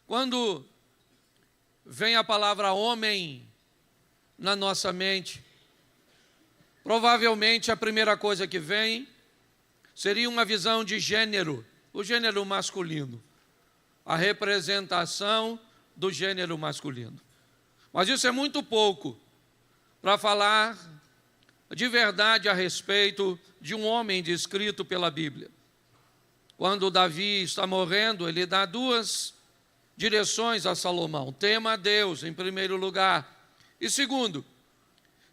Quando vem a palavra homem na nossa mente, provavelmente a primeira coisa que vem seria uma visão de gênero, o gênero masculino, a representação do gênero masculino. Mas isso é muito pouco para falar de verdade a respeito de um homem descrito pela Bíblia. Quando Davi está morrendo, ele dá duas direções a Salomão: tema a Deus em primeiro lugar, e segundo,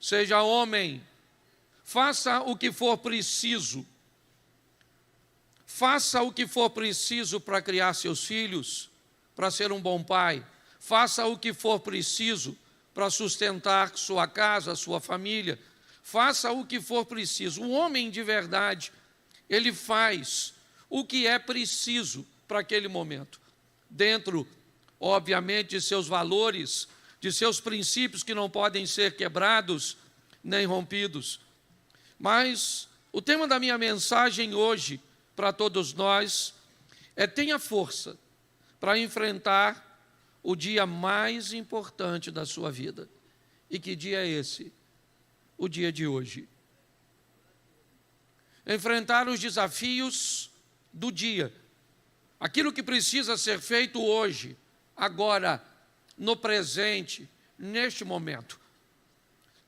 seja homem, faça o que for preciso. Faça o que for preciso para criar seus filhos, para ser um bom pai. Faça o que for preciso para sustentar sua casa, sua família. Faça o que for preciso. O homem de verdade, ele faz o que é preciso para aquele momento, dentro, obviamente, de seus valores, de seus princípios que não podem ser quebrados nem rompidos. Mas o tema da minha mensagem hoje, para todos nós, é: tenha força para enfrentar o dia mais importante da sua vida. E que dia é esse? O dia de hoje. Enfrentar os desafios do dia, aquilo que precisa ser feito hoje, agora, no presente, neste momento.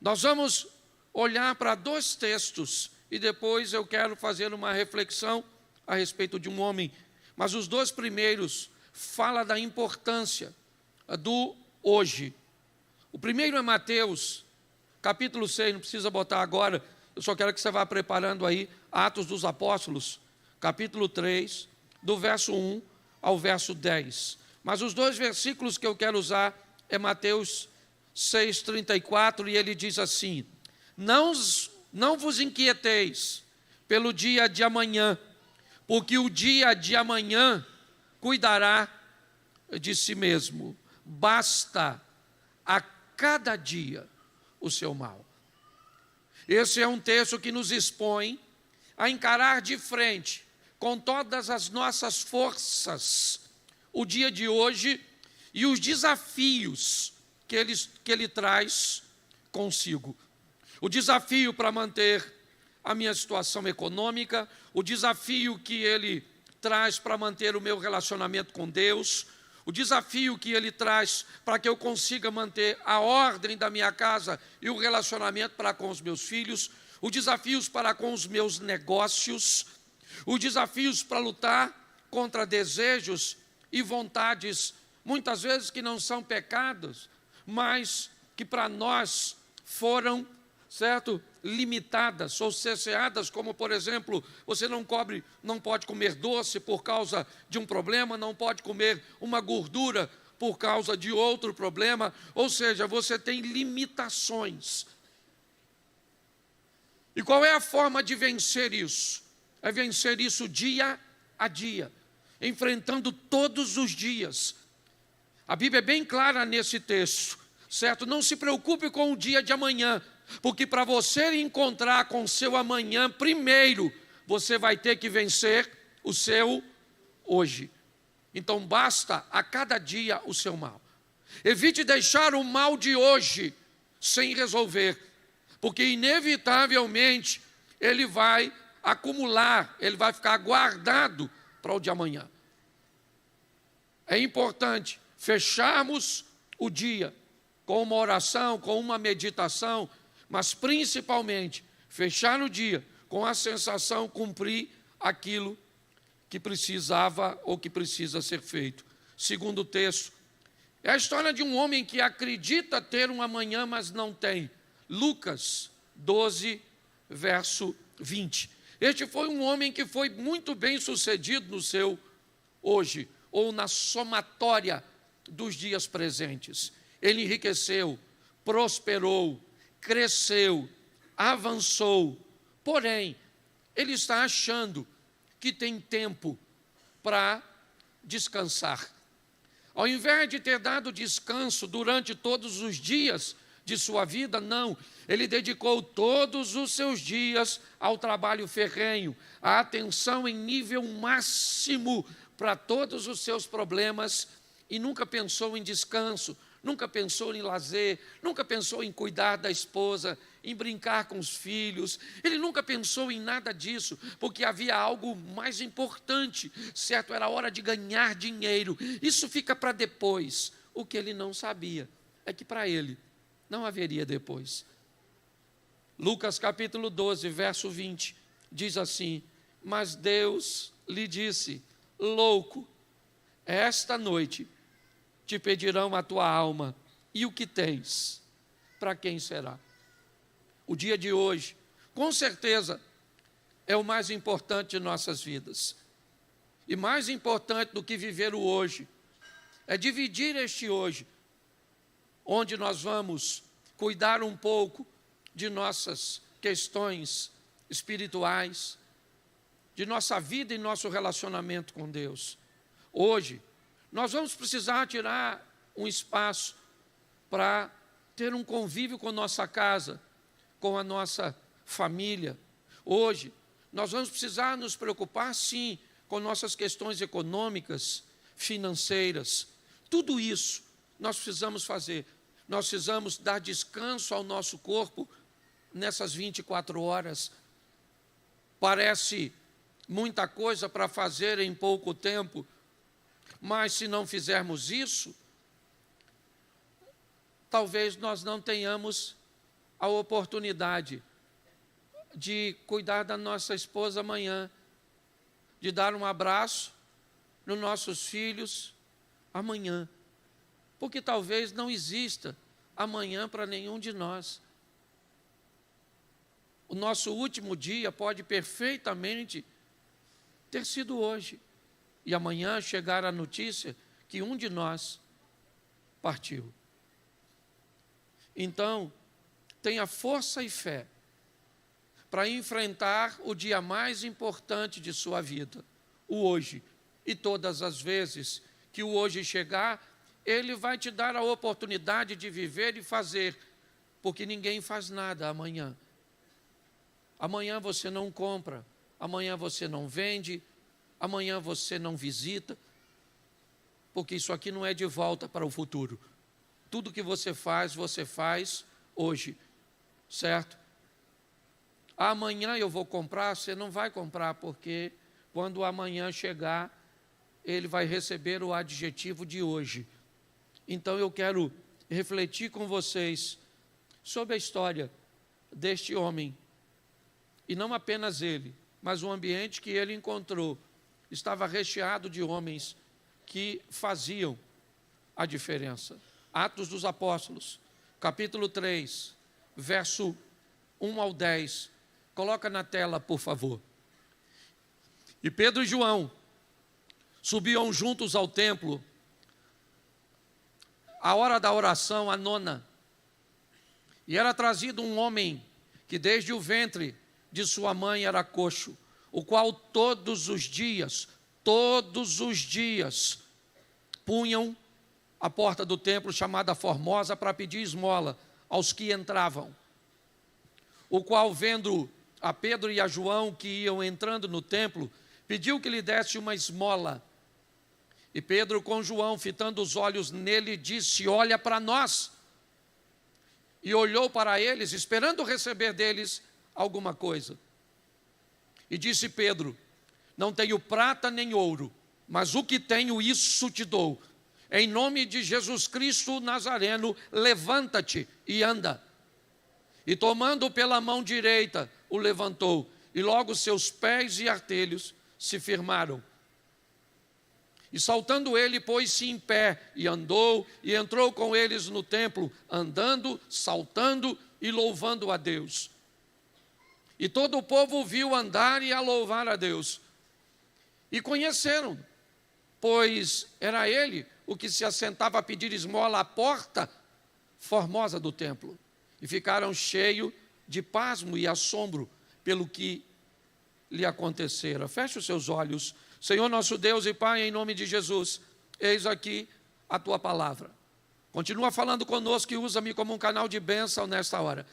Nós vamos olhar para dois textos e depois eu quero fazer uma reflexão a respeito de um homem, mas os dois primeiros falam da importância do hoje. O primeiro é Mateus, capítulo 6, não precisa botar agora, eu só quero que você vá preparando aí, Atos dos Apóstolos, capítulo 3, do verso 1 ao verso 10. Mas os dois versículos que eu quero usar é Mateus 6:34, e ele diz assim: Não vos inquieteis pelo dia de amanhã, porque o dia de amanhã cuidará de si mesmo. Basta a cada dia o seu mal. Esse é um texto que nos expõe a encarar de frente, com todas as nossas forças, o dia de hoje e os desafios que ele traz consigo. O desafio para manter a minha situação econômica, o desafio que ele traz para manter o meu relacionamento com Deus, o desafio que ele traz para que eu consiga manter a ordem da minha casa e o relacionamento para com os meus filhos, os desafios para com os meus negócios, os desafios para lutar contra desejos e vontades, muitas vezes que não são pecados, mas que para nós foram, certo, limitadas ou cerceadas, como por exemplo, você não pode comer doce por causa de um problema, não pode comer uma gordura por causa de outro problema, ou seja, você tem limitações. E qual é a forma de vencer isso? É vencer isso dia a dia, enfrentando todos os dias. A Bíblia é bem clara nesse texto, certo? Não se preocupe com o dia de amanhã, porque para você encontrar com o seu amanhã, primeiro, você vai ter que vencer o seu hoje. Então basta a cada dia o seu mal. Evite deixar o mal de hoje sem resolver, porque inevitavelmente ele vai acumular, ele vai ficar guardado para o de amanhã. É importante fecharmos o dia com uma oração, com uma meditação, mas principalmente fechar o dia com a sensação de cumprir aquilo que precisava ou que precisa ser feito. Segundo texto, é a história de um homem que acredita ter um amanhã, mas não tem. Lucas 12, verso 20. Este foi um homem que foi muito bem sucedido no seu hoje, ou na somatória dos dias presentes. Ele enriqueceu, prosperou, cresceu, avançou, porém, ele está achando que tem tempo para descansar. Ao invés de ter dado descanso durante todos os dias de sua vida, não, ele dedicou todos os seus dias ao trabalho ferrenho, à atenção em nível máximo para todos os seus problemas e nunca pensou em descanso, nunca pensou em lazer, nunca pensou em cuidar da esposa, em brincar com os filhos. Ele nunca pensou em nada disso, porque havia algo mais importante, certo? Era a hora de ganhar dinheiro. Isso fica para depois. O que ele não sabia é que para ele não haveria depois. Lucas capítulo 12, verso 20, diz assim: mas Deus lhe disse: louco, esta noite te pedirão a tua alma, e o que tens, para quem será? O dia de hoje, com certeza, é o mais importante de nossas vidas. E mais importante do que viver o hoje, é dividir este hoje, onde nós vamos cuidar um pouco de nossas questões espirituais, de nossa vida e nosso relacionamento com Deus. Hoje, nós vamos precisar tirar um espaço para ter um convívio com nossa casa, com a nossa família. Hoje, nós vamos precisar nos preocupar, sim, com nossas questões econômicas, financeiras. Tudo isso nós precisamos fazer. Nós precisamos dar descanso ao nosso corpo nessas 24 horas. Parece muita coisa para fazer em pouco tempo, mas se não fizermos isso, talvez nós não tenhamos a oportunidade de cuidar da nossa esposa amanhã, de dar um abraço nos nossos filhos amanhã, porque talvez não exista amanhã para nenhum de nós. O nosso último dia pode perfeitamente ter sido hoje, e amanhã chegar a notícia que um de nós partiu. Então, tenha força e fé para enfrentar o dia mais importante de sua vida, o hoje. E todas as vezes que o hoje chegar, ele vai te dar a oportunidade de viver e fazer, porque ninguém faz nada amanhã. Amanhã você não compra, amanhã você não vende, amanhã você não visita, porque isso aqui não é de volta para o futuro. Tudo que você faz hoje, certo? Amanhã eu vou comprar, você não vai comprar, porque quando amanhã chegar, ele vai receber o adjetivo de hoje. Então eu quero refletir com vocês sobre a história deste homem, e não apenas ele, mas o ambiente que ele encontrou estava recheado de homens que faziam a diferença. Atos dos Apóstolos, capítulo 3, verso 1 ao 10. Coloca na tela, por favor. E Pedro e João subiam juntos ao templo, a hora da oração, a nona. E era trazido um homem que desde o ventre de sua mãe era coxo, o qual todos os dias, punham a porta do templo chamada Formosa para pedir esmola aos que entravam. O qual, vendo a Pedro e a João que iam entrando no templo, pediu que lhe desse uma esmola. E Pedro, com João, fitando os olhos nele, disse: olha para nós. E olhou para eles, esperando receber deles alguma coisa. E disse Pedro: não tenho prata nem ouro, mas o que tenho, isso te dou. Em nome de Jesus Cristo Nazareno, levanta-te e anda. E tomando pela mão direita, o levantou, e logo seus pés e artelhos se firmaram. E saltando ele, pôs-se em pé, e andou, e entrou com eles no templo, andando, saltando e louvando a Deus. E todo o povo o viu andar e a louvar a Deus. E conheceram, pois era ele o que se assentava a pedir esmola à porta formosa do templo. E ficaram cheios de pasmo e assombro pelo que lhe acontecera. Feche os seus olhos. Senhor nosso Deus e Pai, em nome de Jesus, eis aqui a Tua palavra. Continua falando conosco e usa-me como um canal de bênção nesta hora.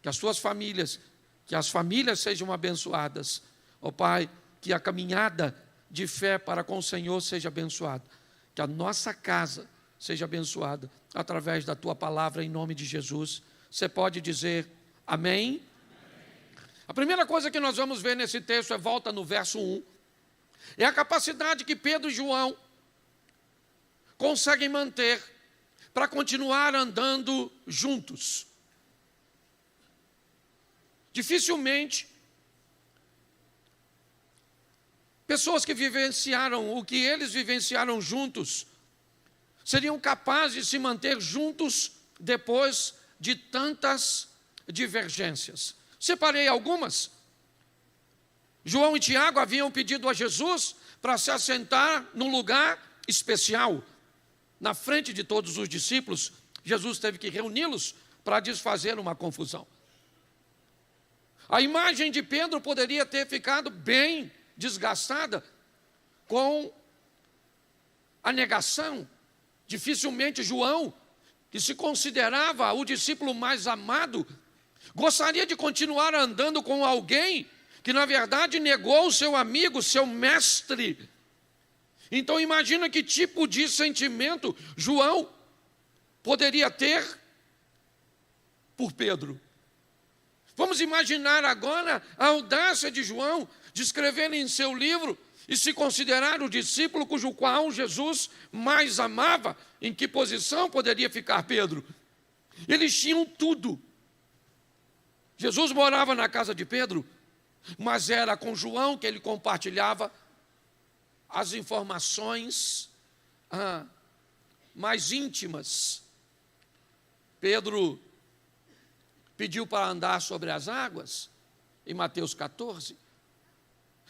Que as Tuas famílias, que as famílias sejam abençoadas. Ó Pai, que a caminhada de fé para com o Senhor seja abençoada. que a nossa casa seja abençoada através da tua palavra, em nome de Jesus. Você pode dizer amém? A primeira coisa que nós vamos ver nesse texto volta no verso 1. É a capacidade que Pedro e João conseguem manter para continuar andando juntos. Dificilmente pessoas que vivenciaram o que eles vivenciaram juntos seriam capazes de se manter juntos depois de tantas divergências. Separei algumas. João e Tiago haviam pedido a Jesus para se assentar num lugar especial, na frente de todos os discípulos. Jesus teve que reuni-los para desfazer uma confusão. A imagem de Pedro poderia ter ficado bem desgastada com a negação. Dificilmente João, que se considerava o discípulo mais amado, gostaria de continuar andando com alguém que na verdade negou o seu amigo, seu mestre. Então imagina que tipo de sentimento João poderia ter por Pedro. Vamos imaginar agora a audácia de João de escrever em seu livro e se considerar o discípulo cujo qual Jesus mais amava. Em que posição poderia ficar Pedro? Eles tinham tudo. Jesus morava na casa de Pedro, mas era com João que ele compartilhava as informações mais íntimas. Pedro pediu para andar sobre as águas, em Mateus 14.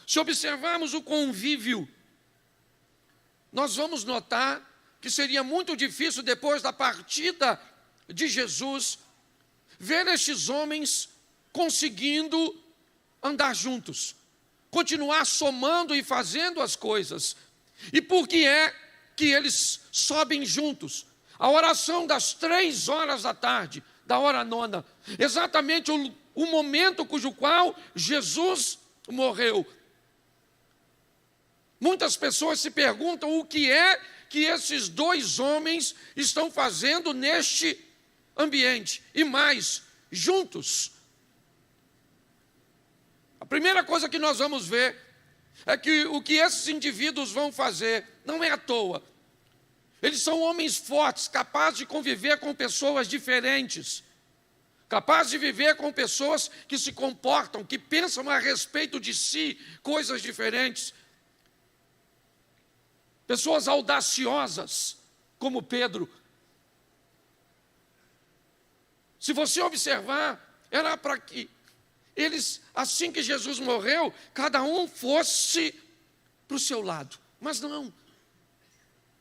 Se observarmos o convívio, nós vamos notar que seria muito difícil, depois da partida de Jesus, ver estes homens conseguindo andar juntos, continuar somando e fazendo as coisas. E por que é que eles sobem juntos? A oração das 3 horas da tarde, da hora nona, exatamente o momento cujo qual Jesus morreu. Muitas pessoas se perguntam o que é que esses 2 homens estão fazendo neste ambiente, e mais, juntos. A primeira coisa que nós vamos ver é que o que esses indivíduos vão fazer não é à toa. Eles são homens fortes, capazes de conviver com pessoas diferentes, capazes de viver com pessoas que se comportam, que pensam a respeito de si, coisas diferentes. Pessoas audaciosas, como Pedro. Se você observar, era para que eles, assim que Jesus morreu, cada um fosse para o seu lado. Mas não.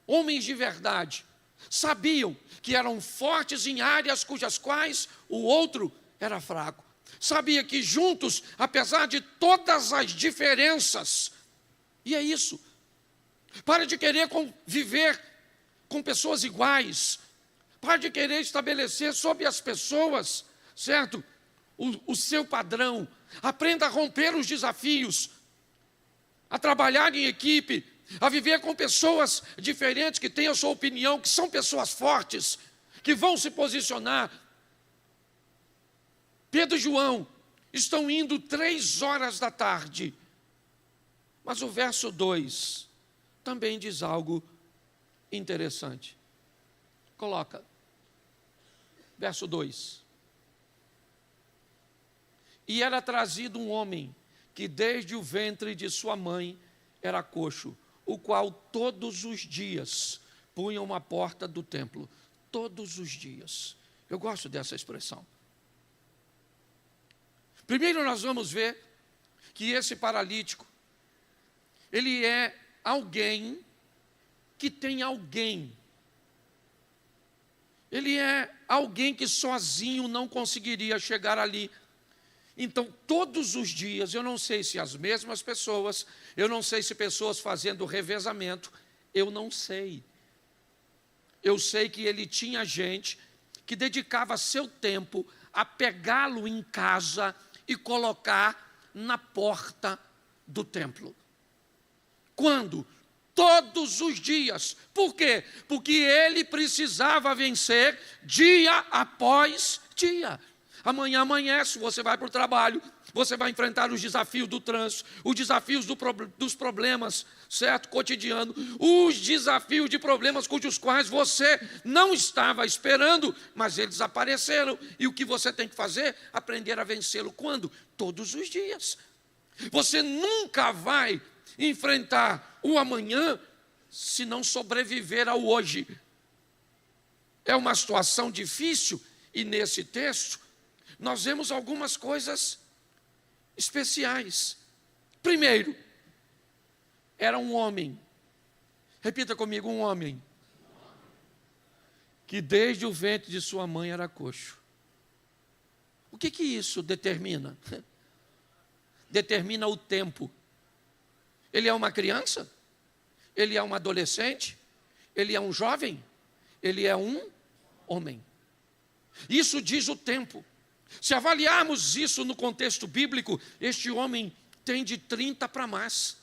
Homens de verdade sabiam que eram fortes em áreas cujas quais o outro era fraco. Sabia que juntos, apesar de todas as diferenças, e é isso. Para de querer conviver com pessoas iguais. Para de querer estabelecer sobre as pessoas, certo? O seu padrão. Aprenda a romper os desafios, a trabalhar em equipe, a viver com pessoas diferentes, que têm a sua opinião, que são pessoas fortes, que vão se posicionar. Pedro e João estão indo 3 horas da tarde. Mas o verso 2 também diz algo interessante. Coloca. Verso 2. E era trazido um homem que desde o ventre de sua mãe era coxo, o qual todos os dias punham à porta do templo. Todos os dias. Eu gosto dessa expressão. Primeiro nós vamos ver que esse paralítico, ele é alguém que tem alguém. Ele é alguém que sozinho não conseguiria chegar ali. Então, todos os dias, eu não sei se as mesmas pessoas, eu não sei se pessoas fazendo revezamento, eu não sei. Eu sei que ele tinha gente que dedicava seu tempo a pegá-lo em casa e colocar na porta do templo. Quando? Todos os dias. Por quê? Porque ele precisava vencer dia após dia. Amanhã amanhece, você vai para o trabalho, você vai enfrentar os desafios do trânsito, os desafios dos problemas, certo? Cotidiano, os desafios de problemas cujos quais você não estava esperando, mas eles apareceram. E o que você tem que fazer? Aprender a vencê-lo. Quando? Todos os dias. Você nunca vai enfrentar o amanhã se não sobreviver ao hoje. É uma situação difícil e nesse texto nós vemos algumas coisas especiais. Primeiro, era um homem, repita comigo, um homem, que desde o ventre de sua mãe era coxo. O que isso determina? Determina o tempo. Ele é uma criança? Ele é um adolescente? Ele é um jovem? Ele é um homem. Isso diz o tempo. Se avaliarmos isso no contexto bíblico, este homem tem de 30 para mais.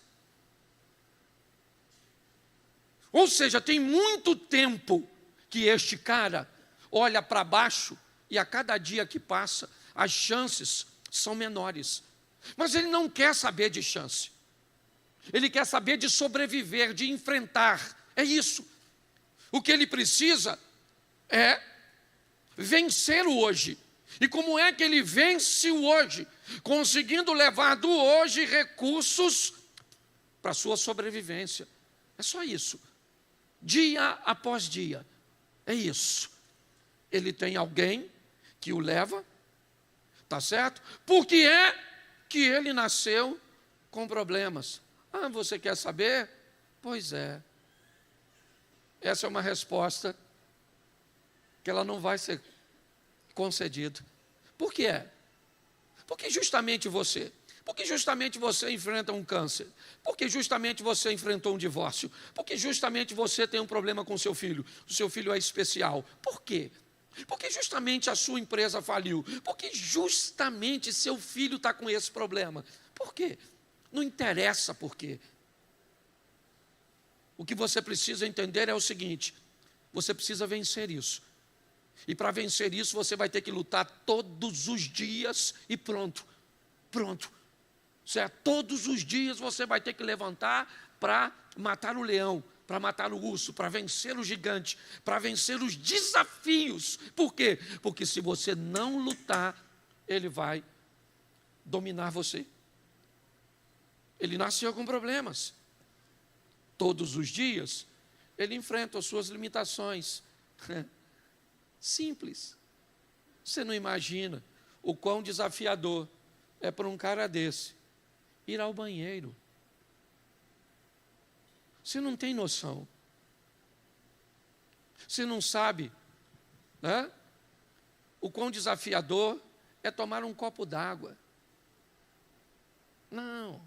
Ou seja, tem muito tempo que este cara olha para baixo e a cada dia que passa, as chances são menores. Mas ele não quer saber de chance. Ele quer saber de sobreviver, de enfrentar. É isso. O que ele precisa é vencer o hoje. E como é que ele vence o hoje? Conseguindo levar do hoje recursos para a sua sobrevivência. É só isso. Dia após dia. É isso. Ele tem alguém que o leva, tá certo? Porque é que ele nasceu com problemas. Ah, você quer saber? Pois é. Essa é uma resposta que ela não vai ser concedida. Por que é? Porque justamente você enfrenta um câncer, porque justamente você enfrentou um divórcio, porque justamente você tem um problema com seu filho, o seu filho é especial. Por quê? Porque justamente a sua empresa faliu, porque justamente seu filho está com esse problema. Por quê? Não interessa por quê. O que você precisa entender é o seguinte: você precisa vencer isso. E para vencer isso, você vai ter que lutar todos os dias e pronto. Certo? Todos os dias você vai ter que levantar para matar o leão, para matar o urso, para vencer o gigante, para vencer os desafios. Por quê? Porque se você não lutar, ele vai dominar você. Ele nasceu com problemas. Todos os dias, ele enfrenta as suas limitações. Simples. Você não imagina o quão desafiador é para um cara desse ir ao banheiro. Você não tem noção. Você não sabe, né? O quão desafiador é tomar um copo d'água. Não.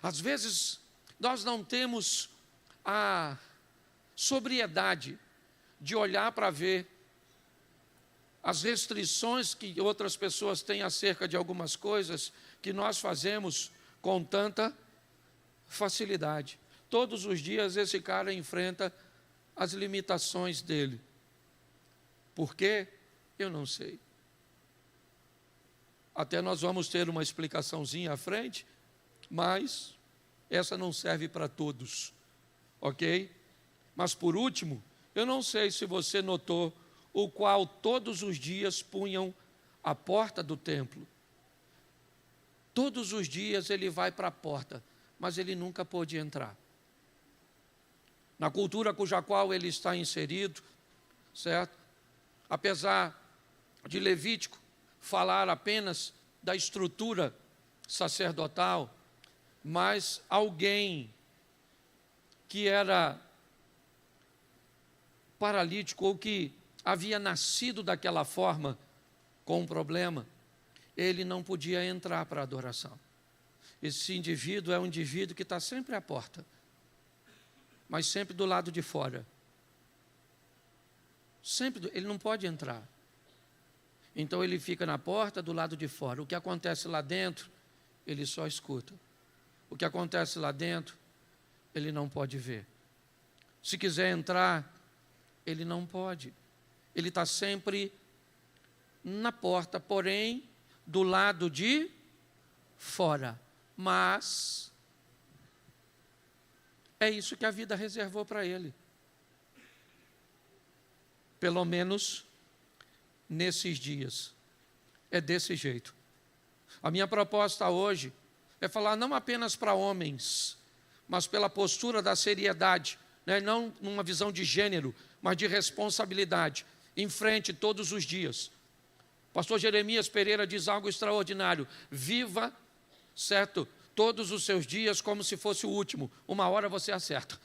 Às vezes, nós não temos a sobriedade de olhar para ver as restrições que outras pessoas têm acerca de algumas coisas que nós fazemos com tanta facilidade. Todos os dias esse cara enfrenta as limitações dele. Por quê? Eu não sei. Até nós vamos ter uma explicaçãozinha à frente, mas essa não serve para todos, ok? Mas por último, eu não sei se você notou o qual todos os dias punham a porta do templo. Todos os dias ele vai para a porta, mas ele nunca pôde entrar. Na cultura cuja qual ele está inserido, certo? Apesar de Levítico falar apenas da estrutura sacerdotal, mas alguém que era paralítico ou que havia nascido daquela forma, com um problema, ele não podia entrar para a adoração. Esse indivíduo é um indivíduo que está sempre à porta, mas sempre do lado de fora. Ele não pode entrar. Então ele fica na porta do lado de fora. O que acontece lá dentro, ele só escuta. O que acontece lá dentro, ele não pode ver. Se quiser entrar, ele não pode. Ele está sempre na porta, porém, do lado de fora. Mas é isso que a vida reservou para ele. Pelo menos nesses dias. É desse jeito. A minha proposta hoje é falar não apenas para homens, mas pela postura da seriedade, né? Não numa visão de gênero, mas de responsabilidade, em frente todos os dias. Pastor Jeremias Pereira diz algo extraordinário: viva, certo, todos os seus dias como se fosse o último. Uma hora você acerta.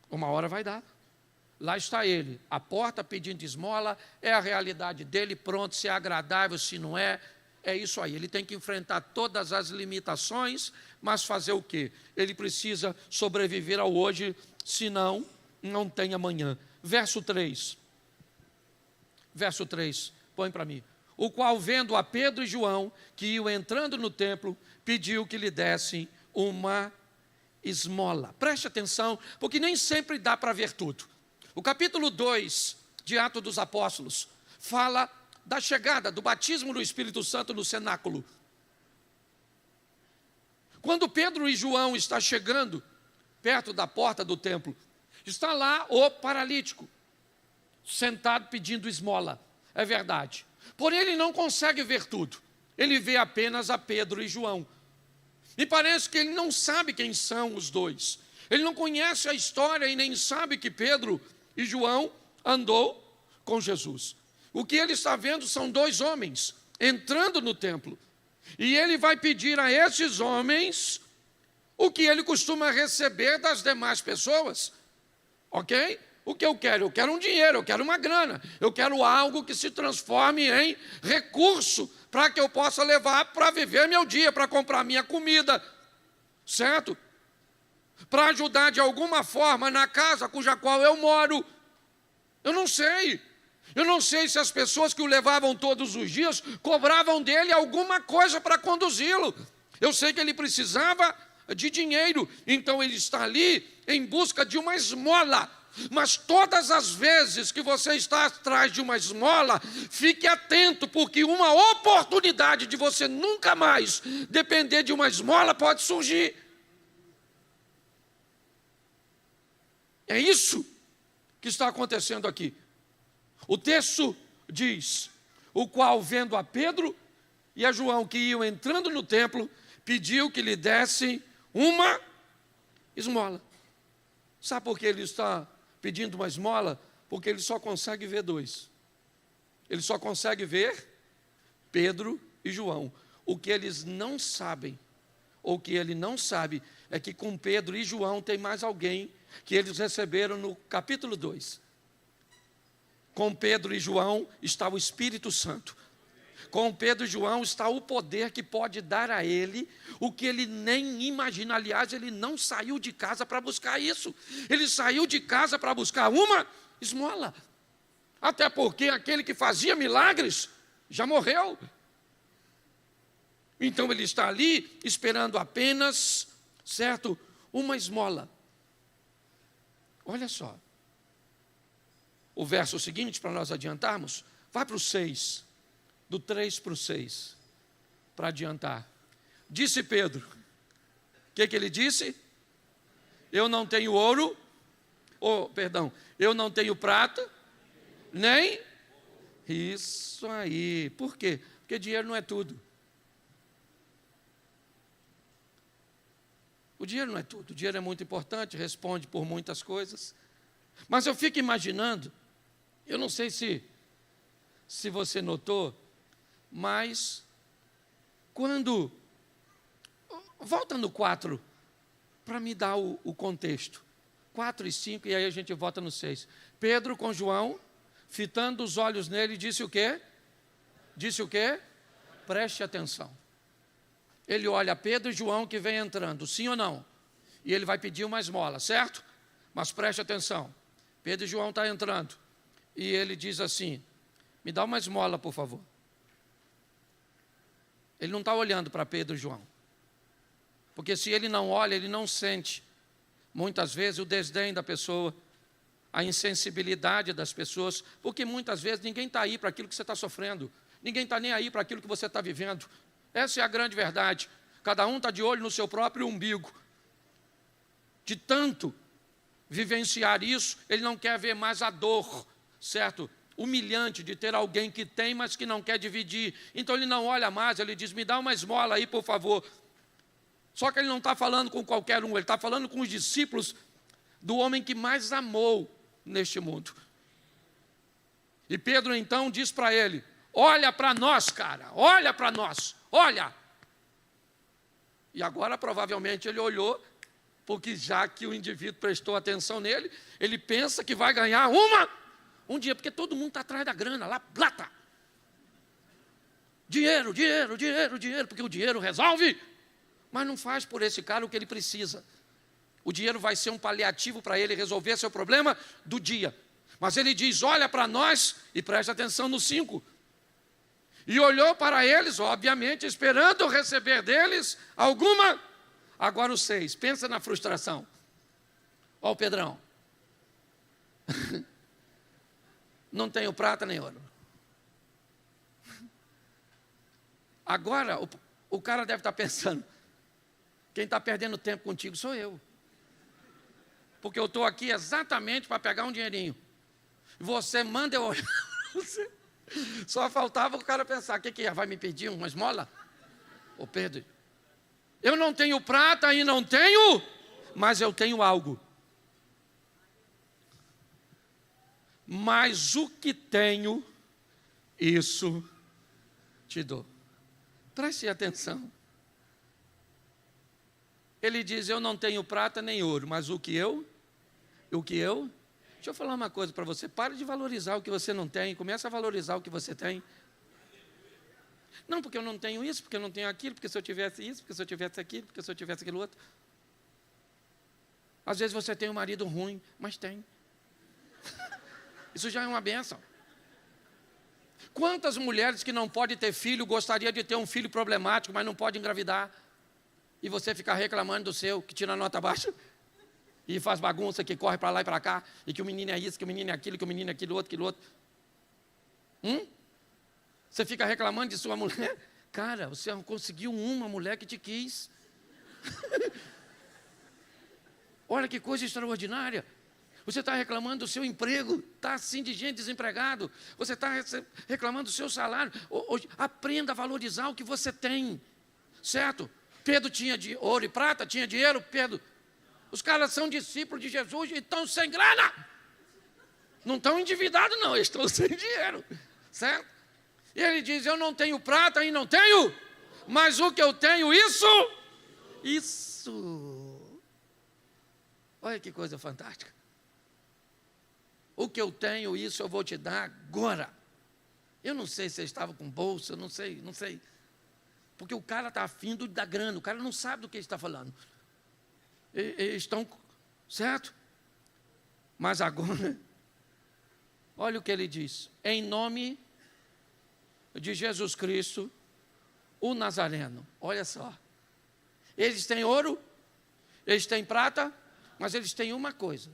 Uma hora vai dar. Lá está ele, à porta pedindo esmola, é a realidade dele, pronto, se é agradável, se não é, é isso aí. Ele tem que enfrentar todas as limitações, mas fazer o quê? Ele precisa sobreviver ao hoje, senão não tem amanhã. Verso 3, põe para mim. O qual, vendo a Pedro e João, que iam entrando no templo, pediu que lhe dessem uma esmola. Preste atenção, porque nem sempre dá para ver tudo. O capítulo 2 de Atos dos Apóstolos fala da chegada, do batismo do Espírito Santo no cenáculo. Quando Pedro e João estão chegando perto da porta do templo, está lá o paralítico, sentado pedindo esmola. É verdade. Porém, ele não consegue ver tudo. Ele vê apenas a Pedro e João. E parece que ele não sabe quem são os dois. Ele não conhece a história e nem sabe que Pedro e João andou com Jesus. O que ele está vendo são dois homens entrando no templo. E ele vai pedir a esses homens o que ele costuma receber das demais pessoas. Ok? O que eu quero? Eu quero um dinheiro, eu quero uma grana. Eu quero algo que se transforme em recurso para que eu possa levar para viver meu dia, para comprar minha comida. Certo? Para ajudar de alguma forma na casa cuja qual eu moro. Eu não sei se as pessoas que o levavam todos os dias cobravam dele alguma coisa para conduzi-lo. Eu sei que ele precisava de dinheiro, então ele está ali em busca de uma esmola. Mas todas as vezes que você está atrás de uma esmola, fique atento, porque uma oportunidade de você nunca mais depender de uma esmola pode surgir. É isso que está acontecendo aqui. O texto diz: o qual, vendo a Pedro e a João que iam entrando no templo, pediu que lhe dessem uma esmola. Sabe por que ele está pedindo uma esmola? Porque ele só consegue ver dois. Ele só consegue ver Pedro e João. O que eles não sabem, ou que ele não sabe, é que com Pedro e João tem mais alguém que eles receberam no capítulo 2. Com Pedro e João está o Espírito Santo. Com Pedro e João está o poder que pode dar a ele o que ele nem imagina. Aliás, ele não saiu de casa para buscar isso. Ele saiu de casa para buscar uma esmola. Até porque aquele que fazia milagres já morreu. Então ele está ali esperando apenas, certo, uma esmola. Olha só. O verso seguinte, para nós adiantarmos, vai para o 6. Do 3 para o 6, para adiantar. Disse Pedro, o que ele disse? Eu não tenho ouro, eu não tenho prata, nem... Isso aí. Por quê? Porque dinheiro não é tudo. O dinheiro não é tudo. O dinheiro é muito importante, responde por muitas coisas. Mas eu fico imaginando, eu não sei se você notou, mas quando... Volta no 4, para me dar o contexto. 4 e 5, e aí a gente volta no 6. Pedro com João, fitando os olhos nele, disse o quê? Disse o quê? Preste atenção. Ele olha Pedro e João que vem entrando, sim ou não? E ele vai pedir uma esmola, certo? Mas preste atenção. Pedro e João estão entrando. E ele diz assim, me dá uma esmola, por favor. Ele não está olhando para Pedro e João. Porque se ele não olha, ele não sente. Muitas vezes o desdém da pessoa, a insensibilidade das pessoas, porque muitas vezes ninguém está aí para aquilo que você está sofrendo. Ninguém está nem aí para aquilo que você está vivendo. Essa é a grande verdade. Cada um está de olho no seu próprio umbigo. De tanto vivenciar isso, ele não quer ver mais a dor, certo? Humilhante de ter alguém que tem, mas que não quer dividir. Então ele não olha mais, ele diz, me dá uma esmola aí, por favor. Só que ele não está falando com qualquer um, ele está falando com os discípulos do homem que mais amou neste mundo. E Pedro então diz para ele, olha para nós, cara, olha para nós, olha. E agora provavelmente ele olhou, porque já que o indivíduo prestou atenção nele, ele pensa que vai ganhar um dia, porque todo mundo está atrás da grana, lá, plata. Dinheiro, dinheiro, dinheiro, dinheiro, porque o dinheiro resolve, mas não faz por esse cara o que ele precisa. O dinheiro vai ser um paliativo para ele resolver seu problema do dia. Mas ele diz, olha para nós, e presta atenção no 5. E olhou para eles, obviamente, esperando receber deles alguma. Agora o 6, pensa na frustração. Ó o Pedrão. Não tenho prata nem ouro. Agora o cara deve estar pensando, quem está perdendo tempo contigo sou eu. Porque eu estou aqui exatamente para pegar um dinheirinho. Você manda eu olhar para você. Só faltava o cara pensar, o que é? Vai me pedir uma esmola? Ô Pedro, eu não tenho prata e não tenho, mas eu tenho algo. Mas o que tenho, isso te dou. Preste atenção. Ele diz, eu não tenho prata nem ouro, mas o que eu? Deixa eu falar uma coisa para você, pare de valorizar o que você não tem, comece a valorizar o que você tem. Não, porque eu não tenho isso, porque eu não tenho aquilo, porque se eu tivesse isso, porque se eu tivesse aquilo, porque se eu tivesse aquilo outro. Às vezes você tem um marido ruim, mas tem. Isso já é uma bênção. Quantas mulheres que não podem ter filho, gostaria de ter um filho problemático, mas não pode engravidar? E você fica reclamando do seu, que tira a nota baixa, e faz bagunça, que corre para lá e para cá, e que o menino é isso, que o menino é aquilo, que o menino é aquilo outro. Você fica reclamando de sua mulher? Cara, você conseguiu uma mulher que te quis. Olha que coisa extraordinária. Você está reclamando do seu emprego, está assim de gente desempregado. Você está reclamando do seu salário. Aprenda a valorizar o que você tem, certo? Pedro tinha de ouro e prata, tinha dinheiro, Pedro. Os caras são discípulos de Jesus e estão sem grana. Não estão endividados não, eles estão sem dinheiro, certo? E ele diz, eu não tenho prata e não tenho, mas o que eu tenho, isso. Olha que coisa fantástica. O que eu tenho, isso eu vou te dar agora. Eu não sei se você estava com bolsa, não sei. Porque o cara está afim da grana, o cara não sabe do que ele está falando. Eles estão, certo? Mas agora, olha o que ele diz. Em nome de Jesus Cristo, o Nazareno. Olha só. Eles têm ouro, eles têm prata, mas eles têm uma coisa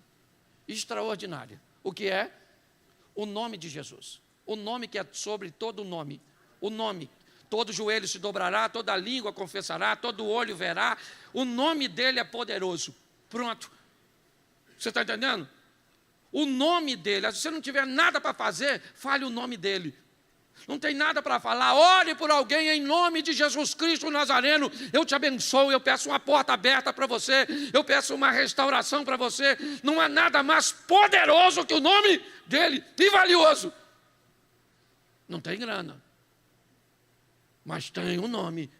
extraordinária. O que é? O nome de Jesus. O nome que é sobre todo nome. O nome. Todo joelho se dobrará, toda língua confessará, todo olho verá. O nome dele é poderoso. Pronto. Você está entendendo? O nome dele. Se você não tiver nada para fazer, fale o nome dele. Não tem nada para falar, ore por alguém em nome de Jesus Cristo Nazareno. Eu te abençoo, eu peço uma porta aberta para você, eu peço uma restauração para você. Não há nada mais poderoso que o nome dele, e valioso. Não tem grana, mas tem um nome.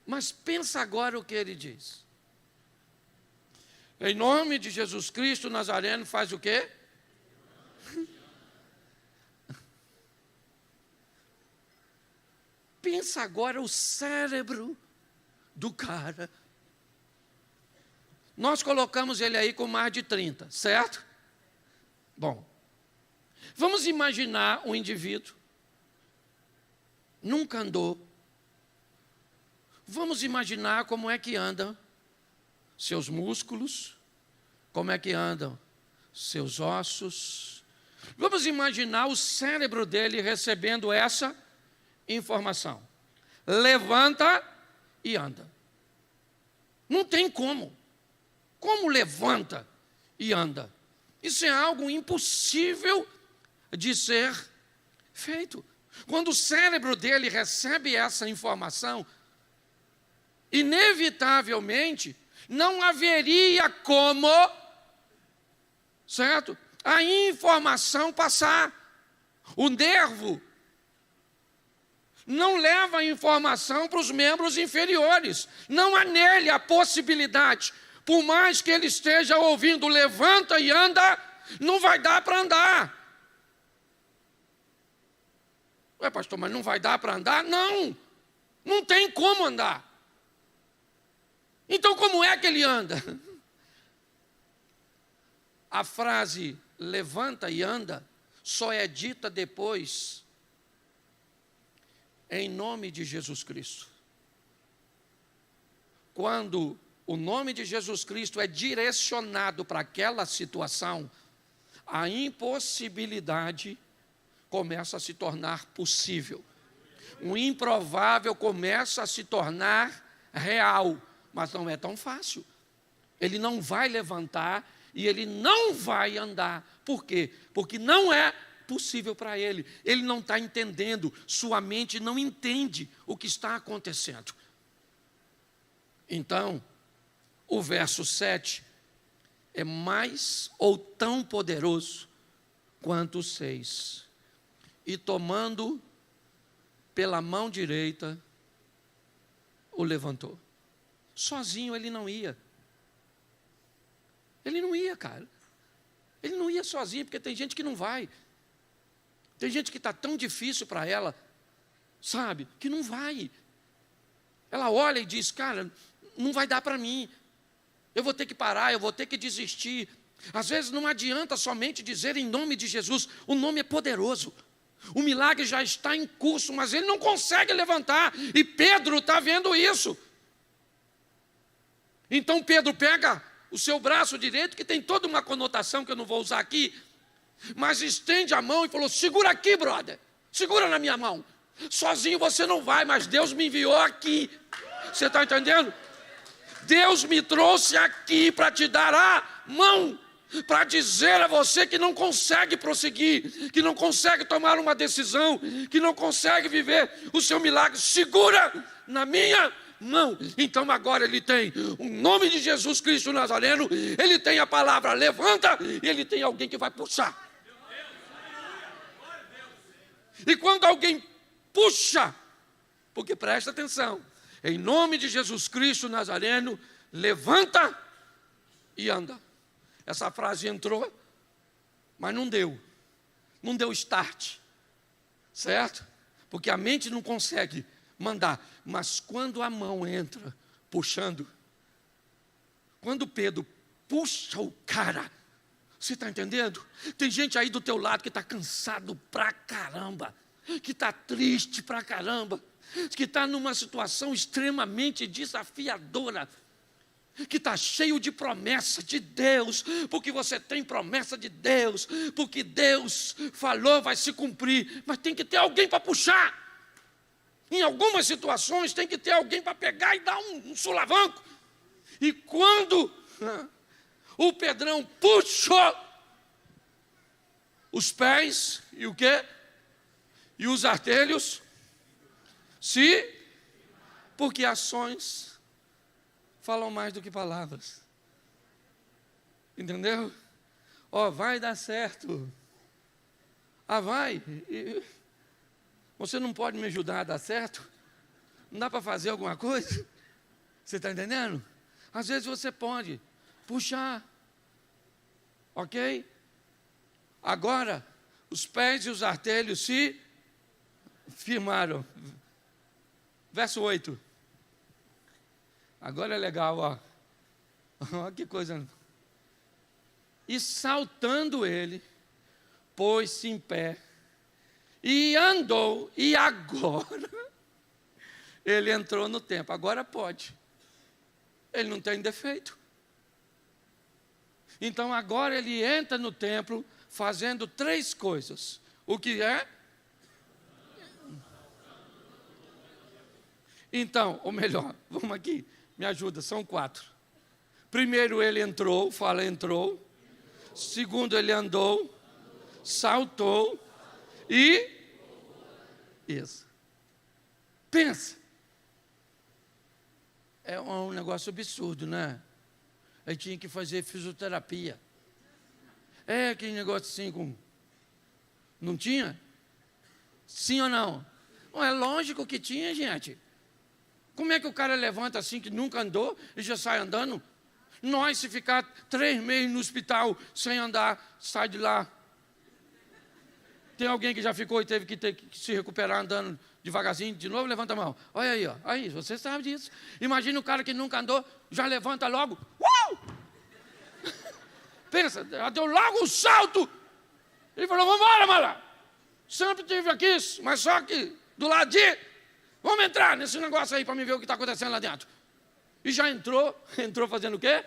Mas pensa agora o que ele diz. Em nome de Jesus Cristo Nazareno, faz o quê? Pensa agora o cérebro do cara. Nós colocamos ele aí com mais de 30, certo? Bom, vamos imaginar um indivíduo, nunca andou, Vamos imaginar como é que andam seus músculos, como é que andam seus ossos. Vamos imaginar o cérebro dele recebendo essa informação. Levanta e anda. Não tem como. Como levanta e anda? Isso é algo impossível de ser feito. Quando o cérebro dele recebe essa informação, inevitavelmente, não haveria como, certo? A informação passar. O nervo não leva a informação para os membros inferiores. Não há nele a possibilidade. Por mais que ele esteja ouvindo, levanta e anda, não vai dar para andar. Ué, pastor, mas não vai dar para andar? Não, não tem como andar. Então, como é que ele anda? A frase levanta e anda só é dita depois em nome de Jesus Cristo. Quando o nome de Jesus Cristo é direcionado para aquela situação, a impossibilidade começa a se tornar possível. O improvável começa a se tornar real, mas não é tão fácil. Ele não vai levantar e ele não vai andar. Por quê? Porque não é possível para ele. Ele não está entendendo, sua mente não entende o que está acontecendo. Então, o verso 7 é mais ou tão poderoso quanto o 6. E tomando pela mão direita, o levantou. Sozinho ele não ia. Ele não ia, cara. Ele não ia sozinho, porque tem gente que não vai. Tem gente que está tão difícil para ela, sabe, que não vai. Ela olha e diz, cara, não vai dar para mim. Eu vou ter que parar, eu vou ter que desistir. Às vezes não adianta somente dizer em nome de Jesus. O nome é poderoso. O milagre já está em curso, mas ele não consegue levantar. E Pedro está vendo isso. Então Pedro pega o seu braço direito, que tem toda uma conotação que eu não vou usar aqui, mas estende a mão e falou, segura aqui, brother. Segura na minha mão. Sozinho você não vai, mas Deus me enviou aqui. Você está entendendo? Deus me trouxe aqui para te dar a mão, para dizer a você que não consegue prosseguir, que não consegue tomar uma decisão, que não consegue viver o seu milagre. Segura na minha mão. Então agora ele tem o nome de Jesus Cristo Nazareno, ele tem a palavra levanta, e ele tem alguém que vai puxar. E quando alguém puxa, porque presta atenção, em nome de Jesus Cristo Nazareno, levanta e anda. Essa frase entrou, mas não deu start, certo? Porque a mente não consegue mandar, mas quando a mão entra puxando, quando Pedro puxa o cara, você está entendendo? Tem gente aí do teu lado que está cansado pra caramba, que está triste pra caramba, que está numa situação extremamente desafiadora, que está cheio de promessa de Deus, porque você tem promessa de Deus, porque Deus falou, vai se cumprir, mas tem que ter alguém para puxar. Em algumas situações tem que ter alguém para pegar e dar um sulavanco. E quando o Pedrão puxou os pés e o quê? E os artelhos, porque ações falam mais do que palavras. Entendeu? Vai dar certo. Vai. Você não pode me ajudar a dar certo? Não dá para fazer alguma coisa? Você está entendendo? Às vezes você pode puxar. Ok? Agora, os pés e os artelhos se firmaram. Verso 8. Agora é legal, Olha que coisa. E saltando ele, pôs-se em pé e andou. E agora Ele entrou no templo, agora pode. Ele não tem defeito. Então agora ele entra no templo fazendo 3 coisas. O que é? Então, ou melhor, vamos aqui, me ajuda, são 4. Primeiro ele entrou, fala entrou. Segundo ele andou, saltou e... Isso. Pensa. É um negócio absurdo, né? Aí tinha que fazer fisioterapia. É aquele negócio assim com... Não tinha? Sim ou não? Não, é lógico que tinha, gente. Como é que o cara levanta assim, que nunca andou, e já sai andando? Nós, se ficar 3 meses no hospital sem andar, sai de lá. Tem alguém que já ficou e teve que se recuperar andando devagarzinho de novo? Levanta a mão. Olha aí, ó. Aí, você sabe disso. Imagina o cara que nunca andou, já levanta logo. Pensa, já deu logo um salto. Ele falou, vamos embora, mala. Sempre tive aqui, mas só que do lado de... Vamos entrar nesse negócio aí para me ver o que está acontecendo lá dentro. E já entrou fazendo o quê?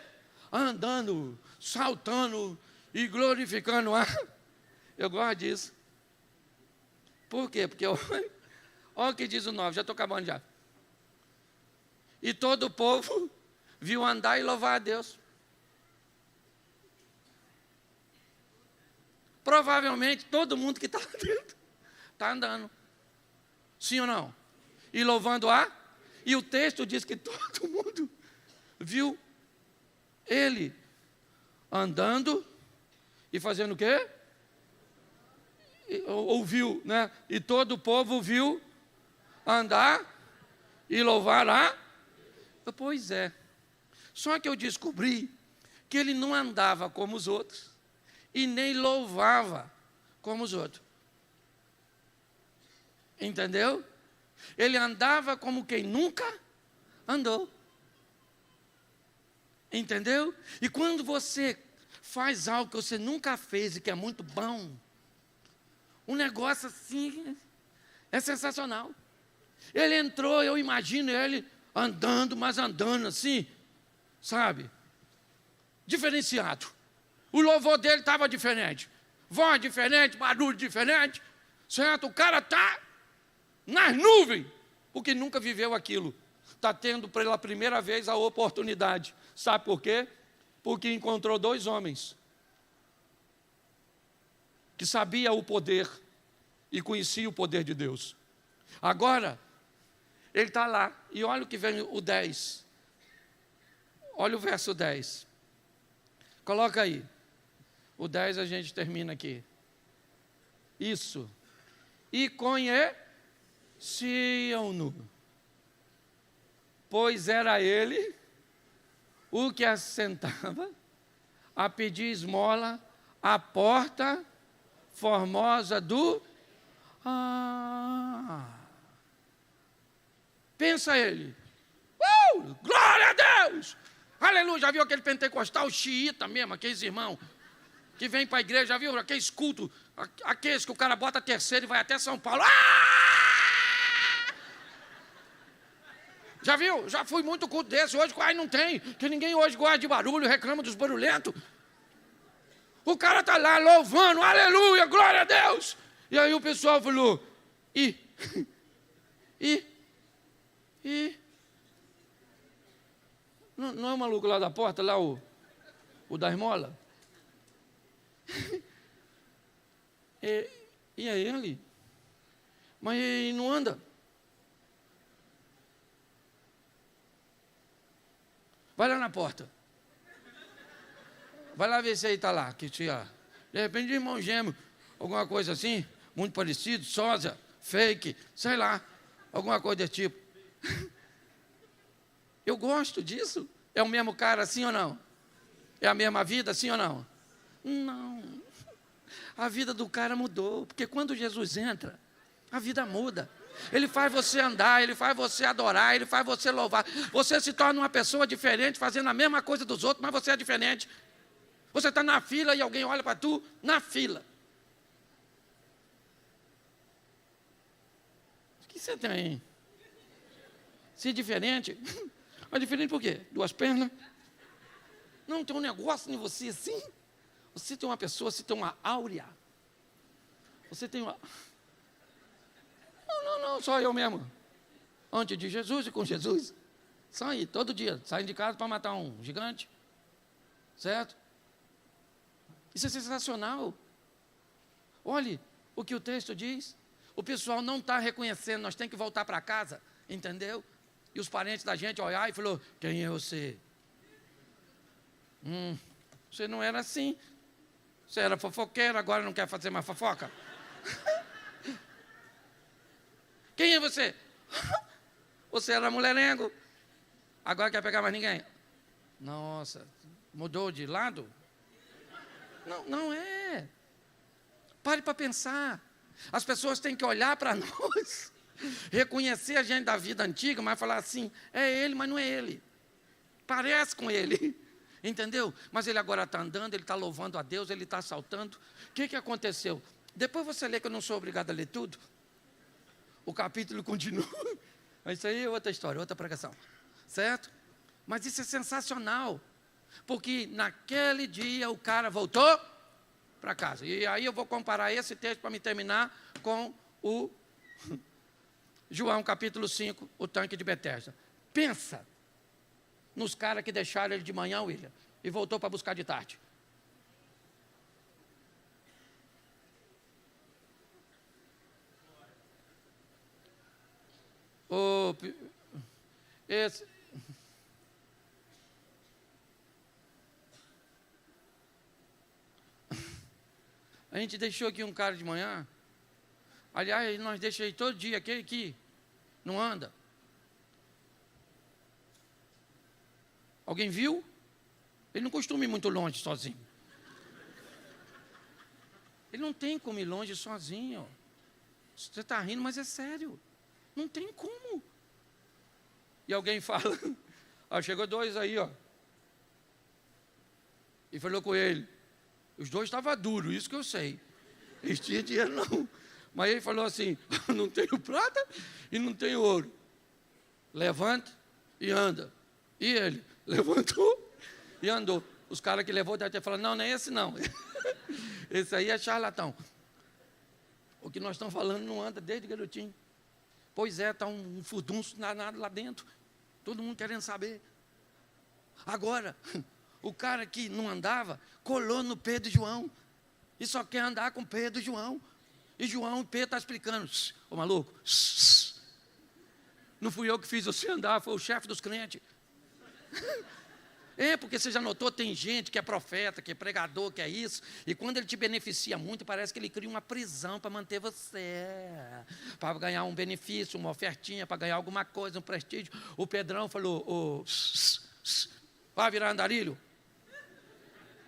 Andando, saltando e glorificando. Eu gosto disso. Por quê? Porque olha o que diz o 9, já estou acabando já. E todo o povo viu andar e louvar a Deus. Provavelmente todo mundo que está lá dentro está andando. Sim ou não? E louvando e o texto diz que todo mundo viu ele andando e fazendo o quê? Ouviu, né? E todo o povo viu andar e louvar Pois é. Só que eu descobri que ele não andava como os outros e nem louvava como os outros. Entendeu? Ele andava como quem nunca andou. Entendeu? E quando você faz algo que você nunca fez e que é muito bom, um negócio assim é sensacional. Ele entrou, eu imagino ele andando, mas andando assim, sabe? Diferenciado. O louvor dele estava diferente. Voz diferente, barulho diferente, certo? O cara está nas nuvens, porque nunca viveu aquilo. Está tendo pela primeira vez a oportunidade. Sabe por quê? Porque encontrou 2 homens que sabiam o poder e conheciam o poder de Deus. Agora, ele está lá, e olha o que vem o 10. Olha o verso 10. Coloca aí. O 10 a gente termina aqui. Isso. E conheciam-no, pois era ele o que assentava a pedir esmola à porta formosa do... Pensa ele. Glória a Deus! Aleluia! Já viu aquele pentecostal xiita mesmo, aqueles irmãos que vem para a igreja, já viu aqueles cultos, aqueles que o cara bota a terceira e vai até São Paulo. Já viu? Já fui muito culto desse, hoje quase não tem, que ninguém hoje gosta de barulho, reclama dos barulhentos. O cara está lá louvando, aleluia, glória a Deus. E aí o pessoal falou, não é o maluco lá da porta, lá o da esmola? E é ele? Mas ele não anda? Vai lá na porta. Vai lá ver se aí está lá. Que tinha. De repente, irmão gêmeo, alguma coisa assim, muito parecido, sósia, fake, sei lá, alguma coisa desse tipo. Eu gosto disso. É o mesmo cara, sim ou não? É a mesma vida, sim ou não? Não. A vida do cara mudou, porque quando Jesus entra, a vida muda. Ele faz você andar, ele faz você adorar, ele faz você louvar. Você se torna uma pessoa diferente, fazendo a mesma coisa dos outros, mas você é diferente. Você está na fila e alguém olha para tu na fila. O que você tem? Se é diferente, mas diferente por quê? 2 pernas? Não, tem um negócio em você assim. Você tem uma pessoa, você tem uma áurea. Você tem uma... Não, só eu mesmo. Antes de Jesus e com Jesus. Sai todo dia, saem de casa para matar um gigante. Certo? Isso é sensacional. Olhe o que o texto diz. O pessoal não está reconhecendo, nós temos que voltar para casa, entendeu? E os parentes da gente olhar e falou, quem é você? Você não era assim. Você era fofoqueiro, agora não quer fazer mais fofoca? Quem é você? Você era mulherengo, agora quer pegar mais ninguém? Nossa, mudou de lado? Não é. Pare para pensar. As pessoas têm que olhar para nós, reconhecer a gente da vida antiga, mas falar assim, é ele, mas não é ele. Parece com ele, entendeu? Mas ele agora está andando, ele está louvando a Deus, ele está saltando. O que aconteceu? Depois você lê, que eu não sou obrigado a ler tudo. O capítulo continua. Isso aí é outra história, outra pregação. Certo? Mas isso é sensacional. Porque naquele dia o cara voltou para casa. E aí eu vou comparar esse texto para me terminar com o João capítulo 5, o tanque de Betesda. Pensa nos caras que deixaram ele de manhã, William, e voltou para buscar de tarde. A gente deixou aqui um cara de manhã. Aliás, nós deixamos todo dia aquele que não anda. Alguém viu? Ele não costuma ir muito longe sozinho. Ele não tem como ir longe sozinho. Você está rindo, mas é sério. Não tem como. E alguém fala, chegou 2 aí, e falou com ele. Os 2 estavam duros, isso que eu sei. Eles tinham dinheiro não. Mas ele falou assim, não tenho prata e não tenho ouro. Levanta e anda. E ele levantou e andou. Os caras que levou devem ter falado, não é esse não. Esse aí é charlatão. O que nós estamos falando não anda desde garotinho. Pois é, está um furdunço danado lá dentro. Todo mundo querendo saber. Agora, o cara que não andava, colou no Pedro e João. E só quer andar com Pedro e João. E João e Pedro estão explicando. Ô maluco, não fui eu que fiz você andar, foi o chefe dos crentes. Porque você já notou, tem gente que é profeta, que é pregador, que é isso, e quando ele te beneficia muito, parece que ele cria uma prisão para manter você, para ganhar um benefício, uma ofertinha, para ganhar alguma coisa, um prestígio. O Pedrão falou, vai virar andarilho,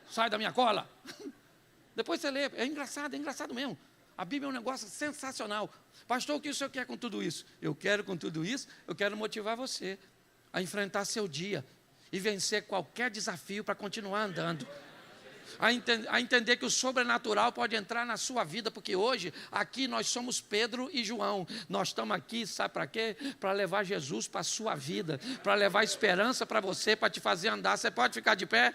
sai da minha cola. Depois você lê, é engraçado mesmo. A Bíblia é um negócio sensacional. Pastor, o que o senhor quer com tudo isso? Eu quero com tudo isso, eu quero motivar você a enfrentar seu dia e vencer qualquer desafio para continuar andando. A entender que o sobrenatural pode entrar na sua vida, porque hoje, aqui nós somos Pedro e João. Nós estamos aqui, sabe para quê? Para levar Jesus para a sua vida, para levar esperança para você, para te fazer andar. Você pode ficar de pé?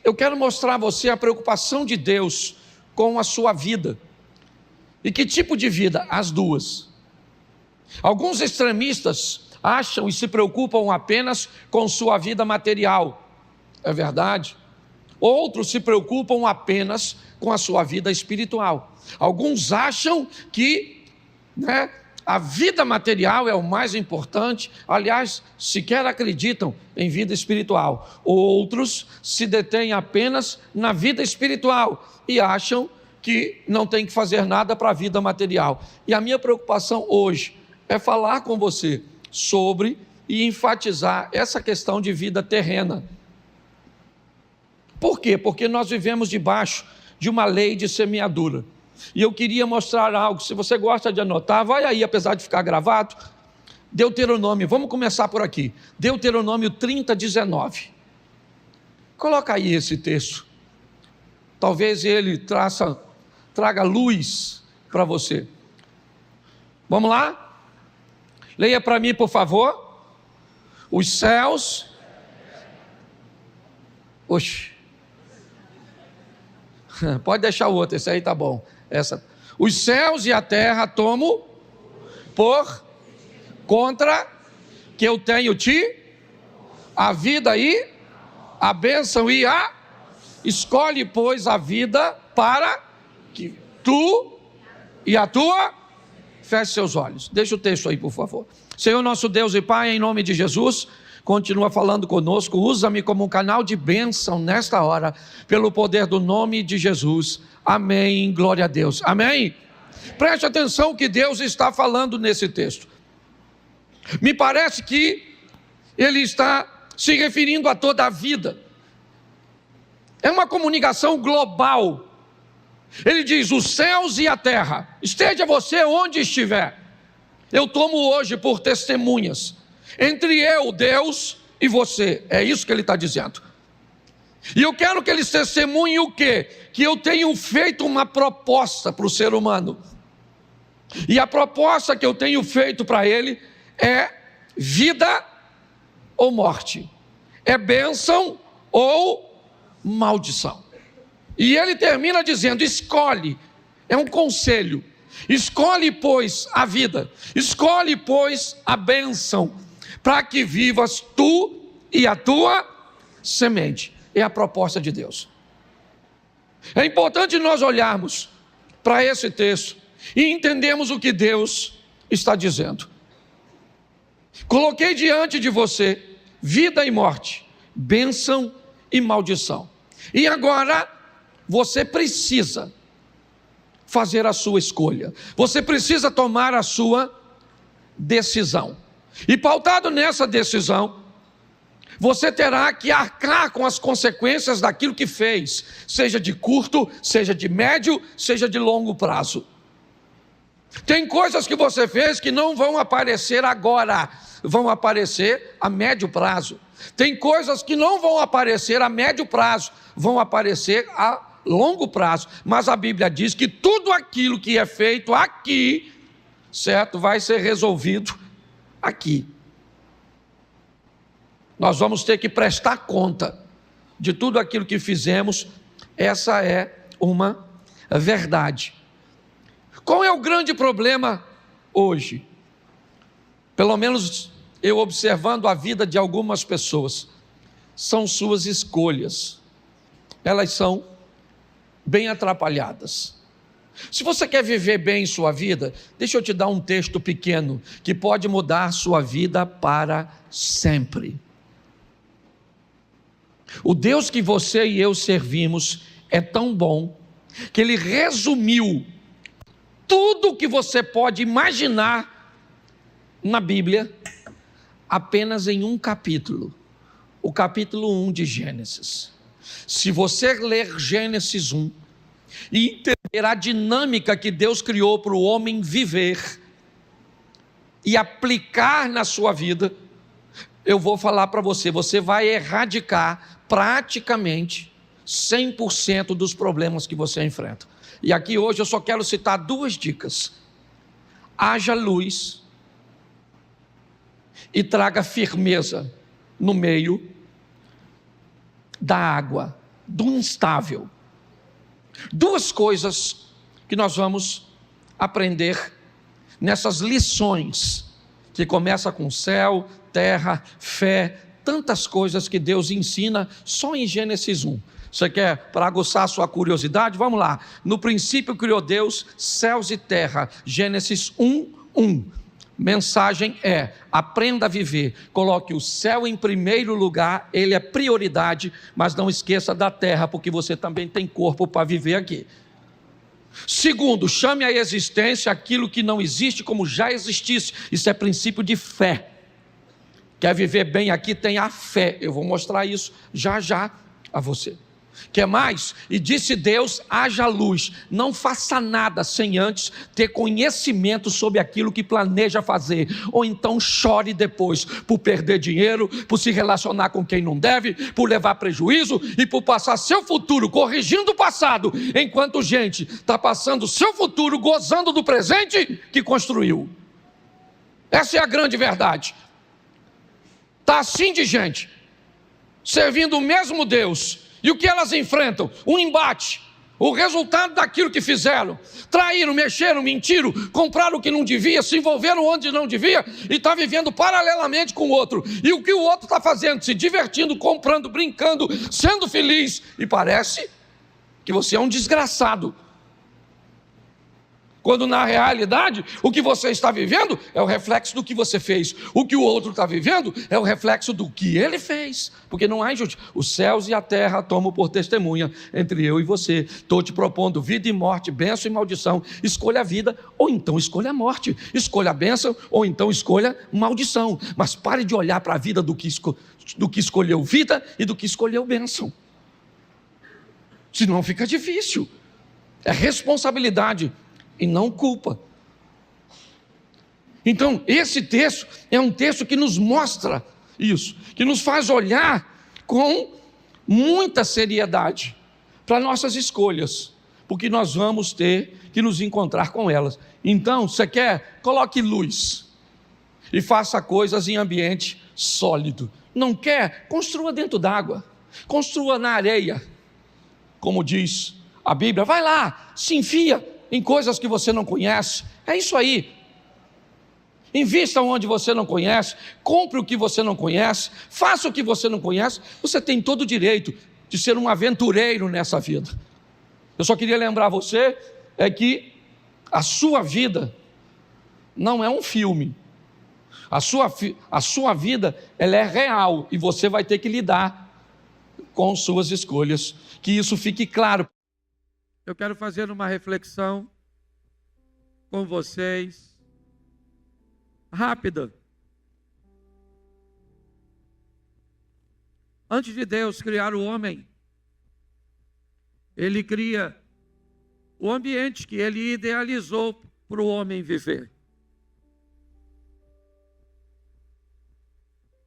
Eu quero mostrar a você a preocupação de Deus com a sua vida. E que tipo de vida? As duas. Alguns extremistas acham e se preocupam apenas com sua vida material. É verdade. Outros se preocupam apenas com a sua vida espiritual. Alguns acham que a vida material é o mais importante. Aliás, sequer acreditam em vida espiritual. Outros se detêm apenas na vida espiritual e acham que não tem que fazer nada para a vida material. E a minha preocupação hoje é falar com você sobre e enfatizar essa questão de vida terrena. Por quê? Porque nós vivemos debaixo de uma lei de semeadura. E eu queria mostrar algo. Se você gosta de anotar, vai aí, apesar de ficar gravado. Deuteronômio, vamos começar por aqui. Deuteronômio 30, 19. Coloca aí esse texto. Talvez ele traga luz para você. Vamos lá? Leia para mim, por favor. Os céus. Oxe. Pode deixar o outro, esse aí tá bom. Os céus e a terra tomo por contra que eu tenho a vida e a bênção e a... Escolhe, pois, a vida para que tu e a tua... Feche seus olhos. Deixa o texto aí, por favor. Senhor nosso Deus e Pai, em nome de Jesus, continua falando conosco. Usa-me como um canal de bênção nesta hora, pelo poder do nome de Jesus. Amém. Glória a Deus. Amém. Preste atenção que Deus está falando nesse texto. Me parece que Ele está se referindo a toda a vida. É uma comunicação global. Ele diz: os céus e a terra, esteja você onde estiver, eu tomo hoje por testemunhas, entre eu, Deus, e você. É isso que ele está dizendo. E eu quero que eles testemunhem o quê? Que eu tenho feito uma proposta para o ser humano. E a proposta que eu tenho feito para ele é vida ou morte, é bênção ou maldição. E ele termina dizendo: escolhe, é um conselho, escolhe, pois, a vida, escolhe, pois, a bênção, para que vivas tu e a tua semente. É a proposta de Deus. É importante nós olharmos para esse texto e entendermos o que Deus está dizendo. Coloquei diante de você vida e morte, bênção e maldição. E agora você precisa fazer a sua escolha. Você precisa tomar a sua decisão. E pautado nessa decisão, você terá que arcar com as consequências daquilo que fez, seja de curto, seja de médio, seja de longo prazo. Tem coisas que você fez que não vão aparecer agora, vão aparecer a médio prazo. Tem coisas que não vão aparecer a médio prazo, vão aparecer a longo prazo. Mas a Bíblia diz que tudo aquilo que é feito aqui, certo, vai ser resolvido aqui. Nós vamos ter que prestar conta de tudo aquilo que fizemos. Essa é uma verdade. Qual é o grande problema hoje? Pelo menos eu observando a vida de algumas pessoas, são suas escolhas. Elas são bem atrapalhadas. Se você quer viver bem sua vida, deixa eu te dar um texto pequeno que pode mudar sua vida para sempre. O Deus que você e eu servimos é tão bom que Ele resumiu tudo o que você pode imaginar na Bíblia apenas em um capítulo, o capítulo 1 de Gênesis. Se você ler Gênesis 1 e entender a dinâmica que Deus criou para o homem viver e aplicar na sua vida, eu vou falar para você, você vai erradicar praticamente 100% dos problemas que você enfrenta. E aqui hoje eu só quero citar 2 dicas. Haja luz e traga firmeza no meio da água, do instável. 2 coisas que nós vamos aprender nessas lições, que começa com céu, terra, fé, tantas coisas que Deus ensina só em Gênesis 1. Você quer, para aguçar a sua curiosidade? Vamos lá. No princípio criou Deus céus e terra. Gênesis 1:1. Mensagem é: aprenda a viver. Coloque o céu em primeiro lugar, ele é prioridade, mas não esqueça da terra, porque você também tem corpo para viver aqui. Segundo, chame à existência aquilo que não existe como já existisse. Isso é princípio de fé. Quer viver bem aqui? Tenha a fé. Eu vou mostrar isso já já a você. Quer mais? E disse Deus: haja luz. Não faça nada sem antes ter conhecimento sobre aquilo que planeja fazer. Ou então chore depois por perder dinheiro, por se relacionar com quem não deve, por levar prejuízo e por passar seu futuro corrigindo o passado, enquanto gente está passando seu futuro gozando do presente que construiu. Essa é a grande verdade. Está assim de gente, servindo o mesmo Deus. E o que elas enfrentam? Um embate. O resultado daquilo que fizeram. Traíram, mexeram, mentiram, compraram o que não devia, se envolveram onde não devia e está vivendo paralelamente com o outro. E o que o outro está fazendo? Se divertindo, comprando, brincando, sendo feliz. E parece que você é um desgraçado. Quando na realidade, o que você está vivendo é o reflexo do que você fez. O que o outro está vivendo é o reflexo do que ele fez. Porque não há injustiça. Os céus e a terra tomam por testemunha entre eu e você. Estou te propondo vida e morte, bênção e maldição. Escolha a vida ou então escolha a morte. Escolha a bênção ou então escolha maldição. Mas pare de olhar para a vida do que escolheu vida e do que escolheu bênção. Senão fica difícil. É responsabilidade e não culpa. Então, esse texto é um texto que nos mostra isso, que nos faz olhar com muita seriedade para nossas escolhas, porque nós vamos ter que nos encontrar com elas. Então, você quer? Coloque luz e faça coisas em ambiente sólido. Não quer? Construa dentro d'água, construa na areia, como diz a Bíblia. Vai lá, se enfia em coisas que você não conhece. É isso aí. Invista onde você não conhece, compre o que você não conhece, faça o que você não conhece. Você tem todo o direito de ser um aventureiro nessa vida. Eu só queria lembrar você que a sua vida não é um filme. A sua vida, ela é real e você vai ter que lidar com suas escolhas. Que isso fique claro. Eu quero fazer uma reflexão com vocês, rápida. Antes de Deus criar o homem, Ele cria o ambiente que Ele idealizou para o homem viver.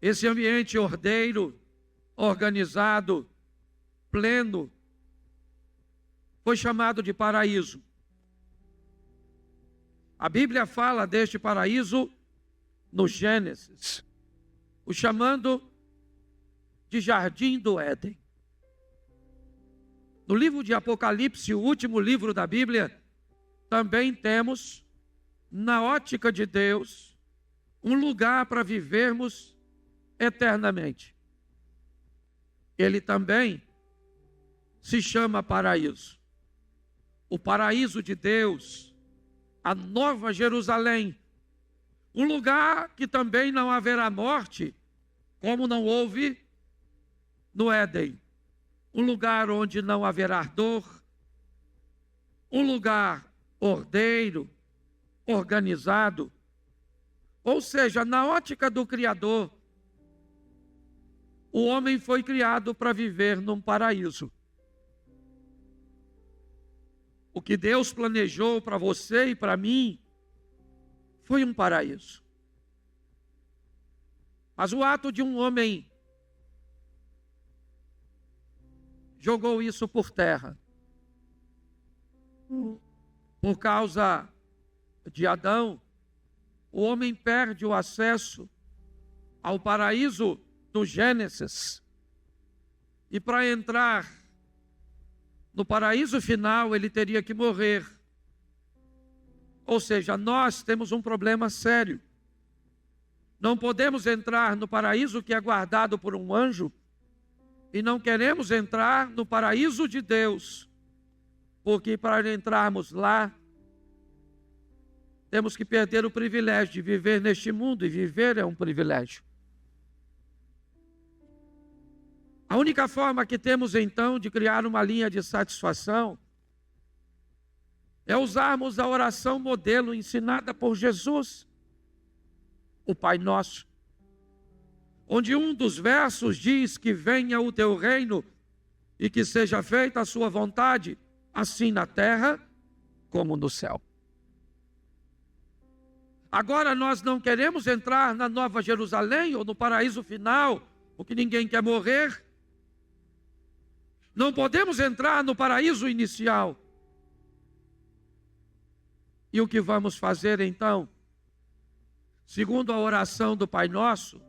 Esse ambiente ordeiro, organizado, pleno, foi chamado de paraíso. A Bíblia fala deste paraíso no Gênesis, o chamando de Jardim do Éden. No livro de Apocalipse, o último livro da Bíblia, também temos, na ótica de Deus, um lugar para vivermos eternamente. Ele também se chama paraíso. O paraíso de Deus, a Nova Jerusalém, um lugar que também não haverá morte, como não houve no Éden, um lugar onde não haverá dor, um lugar ordeiro, organizado, ou seja, na ótica do Criador, o homem foi criado para viver num paraíso. O que Deus planejou para você e para mim foi um paraíso. Mas o ato de um homem jogou isso por terra. Por causa de Adão, o homem perde o acesso ao paraíso do Gênesis. E para entrar no paraíso final, ele teria que morrer. Ou seja, nós temos um problema sério. Não podemos entrar no paraíso que é guardado por um anjo e não queremos entrar no paraíso de Deus, porque para entrarmos lá, temos que perder o privilégio de viver neste mundo, e viver é um privilégio. A única forma que temos então de criar uma linha de satisfação é usarmos a oração modelo ensinada por Jesus, o Pai Nosso, onde um dos versos diz que venha o teu reino e que seja feita a sua vontade, assim na terra como no céu. Agora nós não queremos entrar na Nova Jerusalém ou no paraíso final, porque ninguém quer morrer. Não podemos entrar no paraíso inicial. E o que vamos fazer então? segundo a oração do Pai Nosso,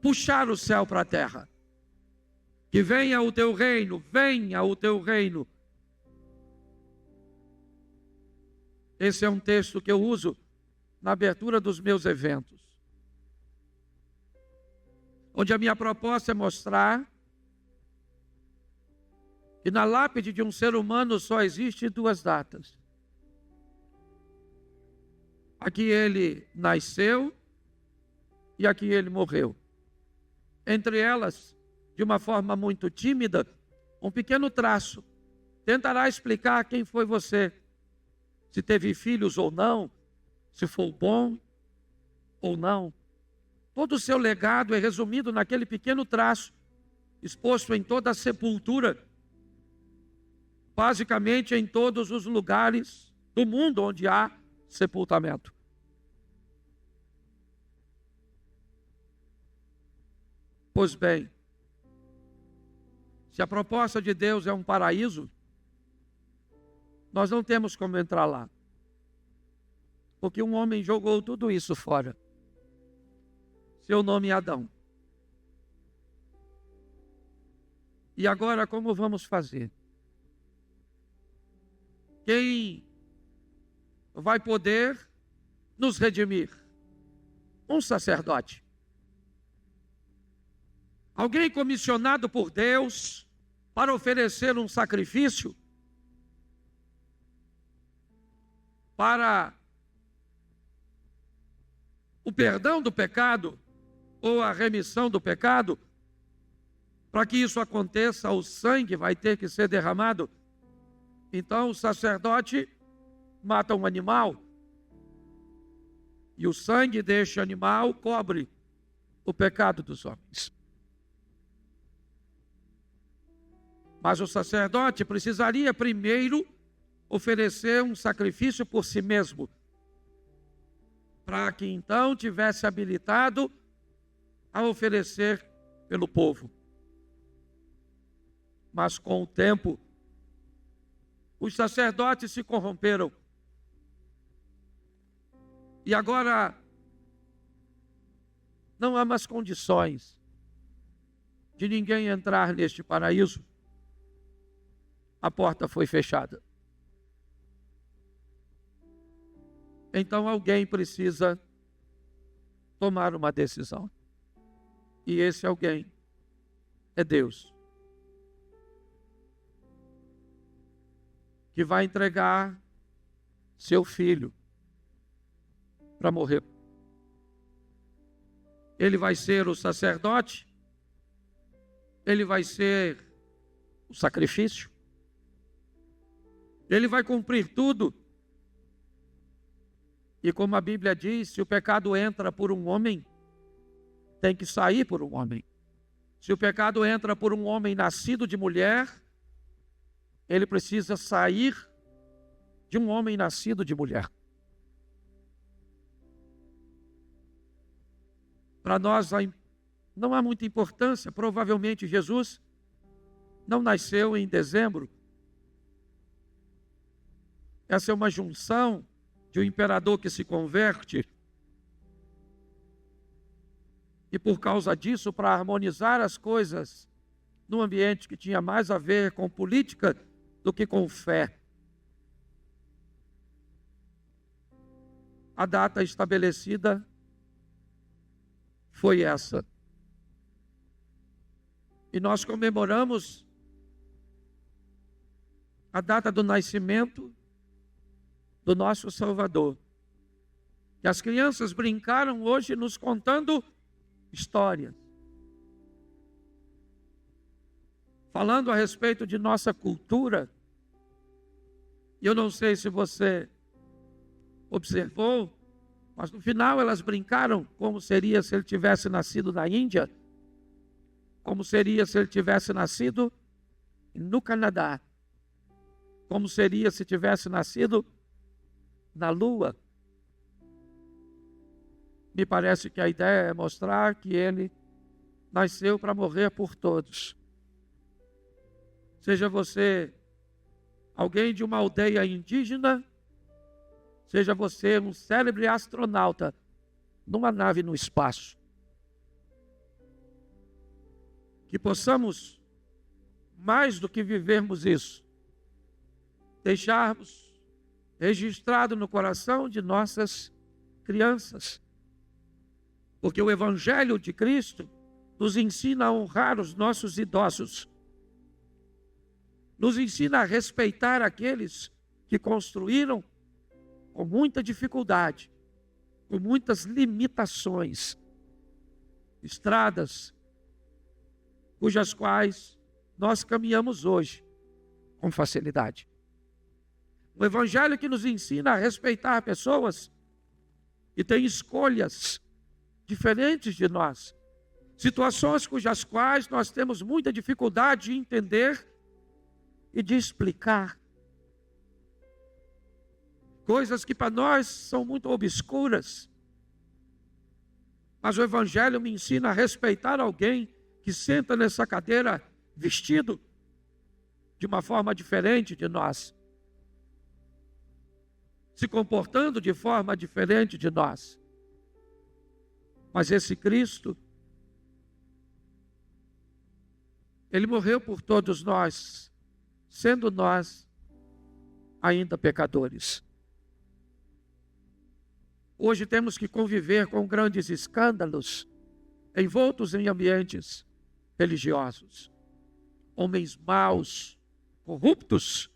puxar o céu para a terra. Que venha o teu reino, venha o teu reino. Esse é um texto que eu uso na abertura dos meus eventos, onde a minha proposta é mostrar que na lápide de um ser humano só existem duas datas. Aqui ele nasceu e aqui ele morreu. Entre elas, de uma forma muito tímida, um pequeno traço tentará explicar quem foi você, se teve filhos ou não, se foi bom ou não. Todo o seu legado é resumido naquele pequeno traço, exposto em toda a sepultura, basicamente em todos os lugares do mundo onde há sepultamento. Pois bem, se a proposta de Deus é um paraíso, nós não temos como entrar lá, porque um homem jogou tudo isso fora. Seu nome é Adão. E agora como vamos fazer? Quem vai poder nos redimir? Um sacerdote. Alguém comissionado por Deus para oferecer um sacrifício para o perdão do pecado ou a remissão do pecado. Para que isso aconteça, o sangue vai ter que ser derramado. Então o sacerdote mata um animal e o sangue deste animal cobre o pecado dos homens. Mas o sacerdote precisaria primeiro oferecer um sacrifício por si mesmo, para que então tivesse habilitado a oferecer pelo povo. Mas com o tempo, os sacerdotes se corromperam. E agora não há mais condições de ninguém entrar neste paraíso. A porta foi fechada. Então alguém precisa tomar uma decisão. E esse alguém é Deus, que vai entregar seu filho para morrer. Ele vai ser o sacerdote, ele vai ser o sacrifício, ele vai cumprir tudo. E como a Bíblia diz, se o pecado entra por um homem, tem que sair por um homem. Se o pecado entra por um homem nascido de mulher, ele precisa sair de um homem nascido de mulher. Para nós não há muita importância. Provavelmente Jesus não nasceu em dezembro. Essa é uma junção de um imperador que se converte. E por causa disso, para harmonizar as coisas num ambiente que tinha mais a ver com política do que com fé, a data estabelecida foi essa. E nós comemoramos a data do nascimento do nosso Salvador. E as crianças brincaram hoje nos contando histórias, falando a respeito de nossa cultura. E eu não sei se você observou, mas no final elas brincaram como seria se ele tivesse nascido na Índia, como seria se ele tivesse nascido no Canadá, como seria se tivesse nascido na Lua. Me parece que a ideia é mostrar que ele nasceu para morrer por todos. Seja você alguém de uma aldeia indígena, seja você um célebre astronauta numa nave no espaço. Que possamos, mais do que vivermos isso, deixarmos registrado no coração de nossas crianças. Porque o Evangelho de Cristo nos ensina a honrar os nossos idosos. Nos ensina a respeitar aqueles que construíram com muita dificuldade, com muitas limitações, estradas cujas quais nós caminhamos hoje com facilidade. Um Evangelho que nos ensina a respeitar pessoas que têm escolhas diferentes de nós, situações cujas quais nós temos muita dificuldade de entender e de explicar. Coisas que para nós são muito obscuras. Mas o Evangelho me ensina a respeitar alguém que senta nessa cadeira vestido de uma forma diferente de nós, se comportando de forma diferente de nós. Mas esse Cristo, Ele morreu por todos nós, sendo nós ainda pecadores. Hoje temos que conviver com grandes escândalos, envoltos em ambientes religiosos. Homens maus, corruptos,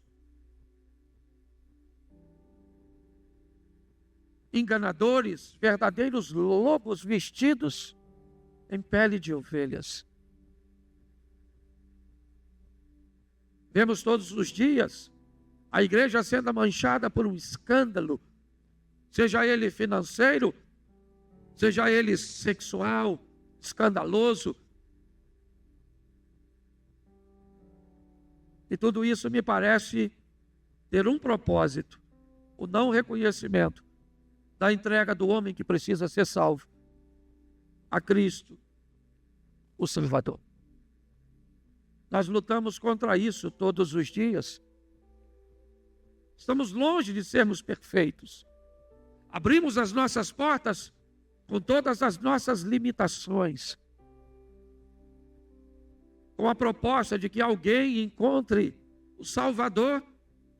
enganadores, verdadeiros lobos vestidos em pele de ovelhas. Vemos todos os dias a igreja sendo manchada por um escândalo, seja ele financeiro, seja ele sexual, escandaloso. E tudo isso me parece ter um propósito: o não reconhecimento da entrega do homem que precisa ser salvo a Cristo, o Salvador. Nós lutamos contra isso todos os dias. Estamos longe de sermos perfeitos. Abrimos as nossas portas com todas as nossas limitações, com a proposta de que alguém encontre o Salvador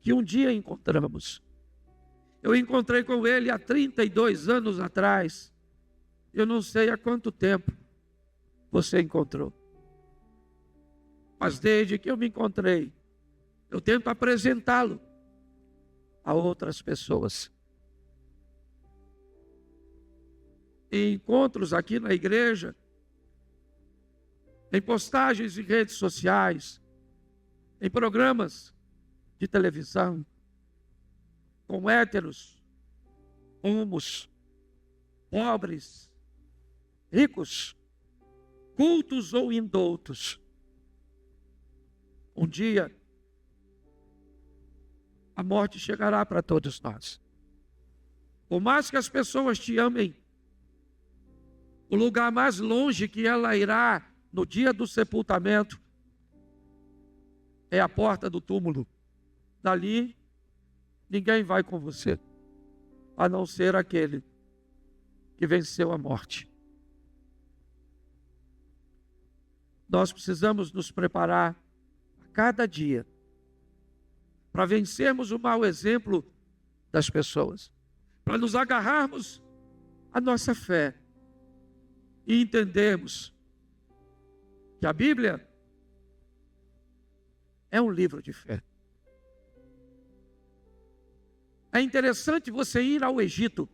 que um dia encontramos. Eu encontrei com Ele há 32 anos atrás. Eu não sei há quanto tempo você encontrou. Mas desde que eu me encontrei, eu tento apresentá-lo a outras pessoas. Em encontros aqui na igreja, em postagens em redes sociais, em programas de televisão, com héteros, homos, pobres, ricos, cultos ou indoutos. Um dia, a morte chegará para todos nós. Por mais que as pessoas te amem, o lugar mais longe que ela irá no dia do sepultamento é a porta do túmulo. Dali, ninguém vai com você, a não ser aquele que venceu a morte. Nós precisamos nos preparar a cada dia para vencermos o mau exemplo das pessoas, para nos agarrarmos à nossa fé e entendermos que a Bíblia é um livro de fé. É interessante você ir ao Egito,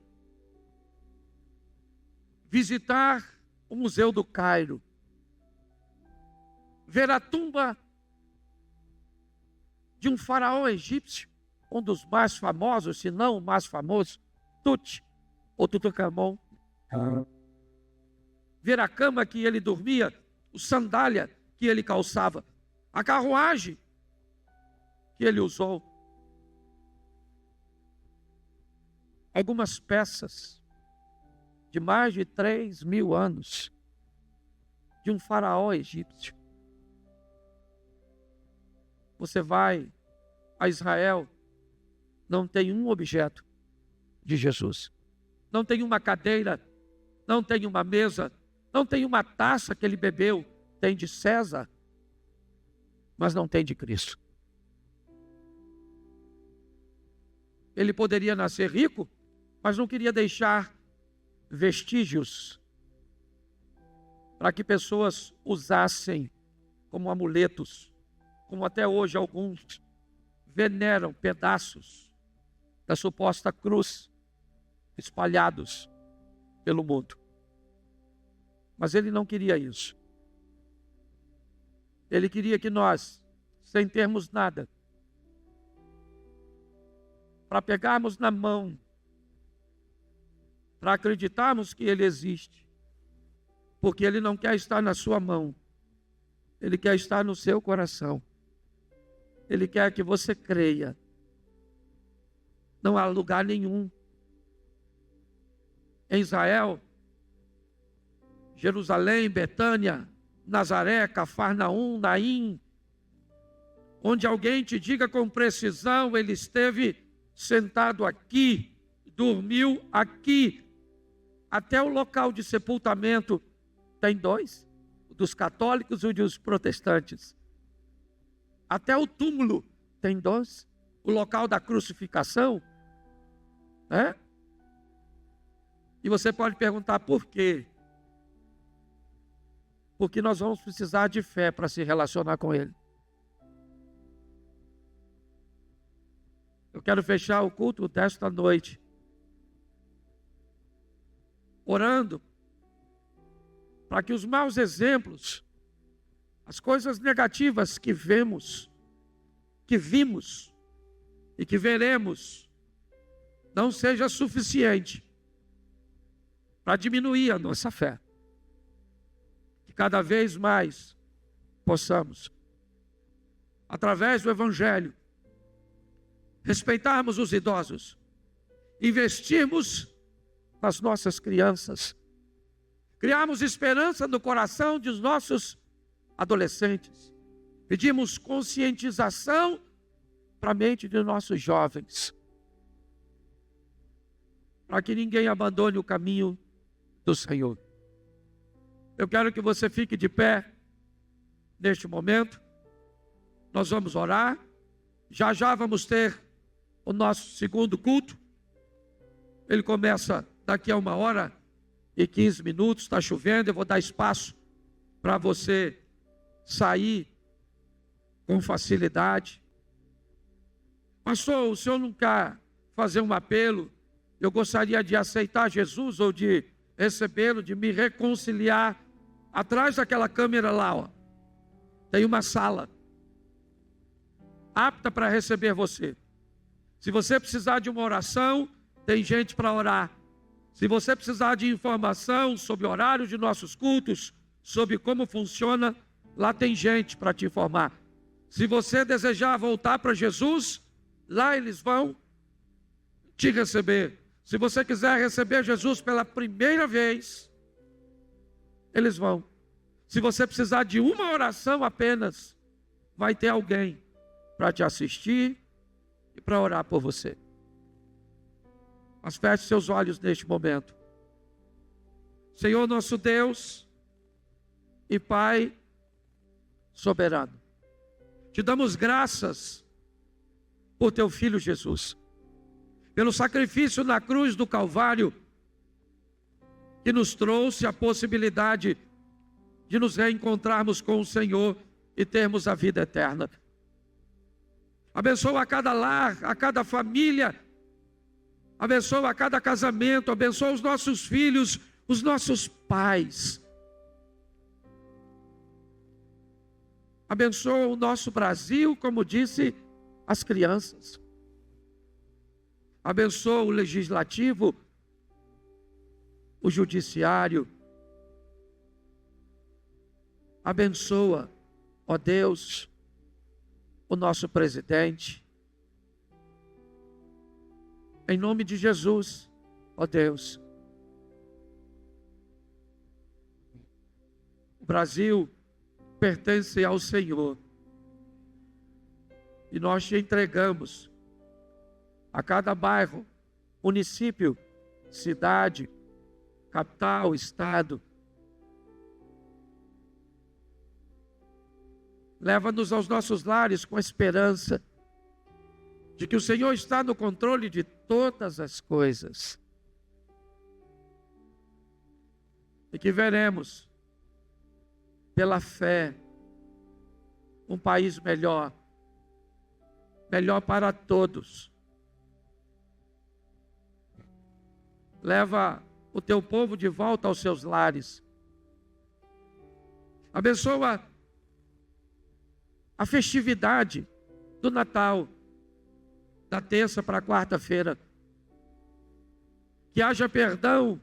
visitar o Museu do Cairo, ver a tumba de um faraó egípcio, um dos mais famosos, se não o mais famoso, Tut, ou Tutankhamon. Ver a cama que ele dormia, o sandália que ele calçava, a carruagem que ele usou. Algumas peças de mais de 3.000 anos de um faraó egípcio. Você vai a Israel, não tem um objeto de Jesus. Não tem uma cadeira não tem uma mesa, não tem uma taça que ele bebeu, tem de César, mas não tem de Cristo. Ele poderia nascer rico, mas não queria deixar vestígios para que pessoas usassem como amuletos, como até hoje alguns veneram pedaços da suposta cruz espalhados pelo mundo. Mas ele não queria isso. Ele queria que nós, sem termos nada, para pegarmos na mão, para acreditarmos que ele existe, porque ele não quer estar na sua mão, ele quer estar no seu coração. Ele quer que você creia. Não há lugar nenhum em Israel, Jerusalém, Betânia, Nazaré, Cafarnaum, Naim, onde alguém te diga com precisão, ele esteve sentado aqui, dormiu aqui. Até o local de sepultamento tem dois, o dos católicos e o dos protestantes. Até o túmulo tem dois, o local da crucificação, né? E você pode perguntar por quê? Porque nós vamos precisar de fé para se relacionar com Ele. Eu quero fechar o culto desta noite orando para que os maus exemplos, as coisas negativas que vimos e que veremos, não seja suficiente para diminuir a nossa fé. Que cada vez mais possamos, através do Evangelho, respeitarmos os idosos, investirmos nas nossas crianças, criarmos esperança no coração dos nossos adolescentes, pedimos conscientização para a mente dos nossos jovens, para que ninguém abandone o caminho do Senhor. Eu quero que você fique de pé neste momento. Nós vamos orar. Já já vamos ter o nosso segundo culto. Ele começa daqui a 1h15. Está chovendo, eu vou dar espaço para você sair com facilidade. Pastor, o senhor não quer fazer um apelo? Eu gostaria de aceitar Jesus ou de recebê-lo, de me reconciliar. Atrás daquela câmera lá, ó, tem uma sala apta para receber você. Se você precisar de uma oração, tem gente para orar. Se você precisar de informação sobre o horário de nossos cultos, sobre como funciona, lá tem gente para te informar. Se você desejar voltar para Jesus, lá eles vão te receber. Se você quiser receber Jesus pela primeira vez, eles vão. Se você precisar de uma oração apenas, vai ter alguém para te assistir e para orar por você. Mas feche seus olhos neste momento. Senhor nosso Deus e Pai soberano, te damos graças por teu Filho Jesus, pelo sacrifício na cruz do Calvário, que nos trouxe a possibilidade de nos reencontrarmos com o Senhor e termos a vida eterna. Abençoa a cada lar, a cada família, abençoa a cada casamento, abençoa os nossos filhos, os nossos pais. Abençoa o nosso Brasil, como disse as crianças. Abençoa o legislativo, o judiciário. Abençoa, ó Deus, o nosso presidente. Em nome de Jesus, ó Deus. O Brasil pertence ao Senhor. E nós te entregamos a cada bairro, município, cidade, capital, estado. Leva-nos aos nossos lares com a esperança de que o Senhor está no controle de todas as coisas. E que veremos, pela fé, um país melhor, melhor para todos. Leva o teu povo de volta aos seus lares. Abençoa a festividade do Natal, da terça para a quarta-feira. Que haja perdão,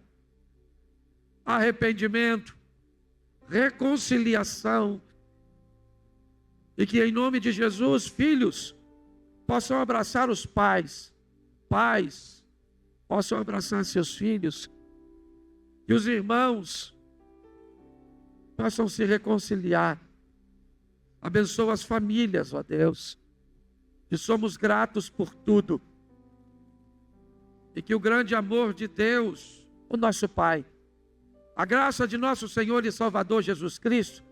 arrependimento, reconciliação. E que em nome de Jesus, filhos possam abraçar os pais, pais possam abraçar seus filhos, que os irmãos possam se reconciliar. Abençoa as famílias, ó Deus, que somos gratos por tudo. E que o grande amor de Deus, o nosso Pai, a graça de nosso Senhor e Salvador Jesus Cristo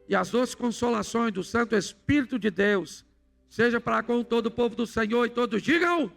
e as doces consolações do Santo Espírito de Deus, seja para com todo o povo do Senhor, e todos digam...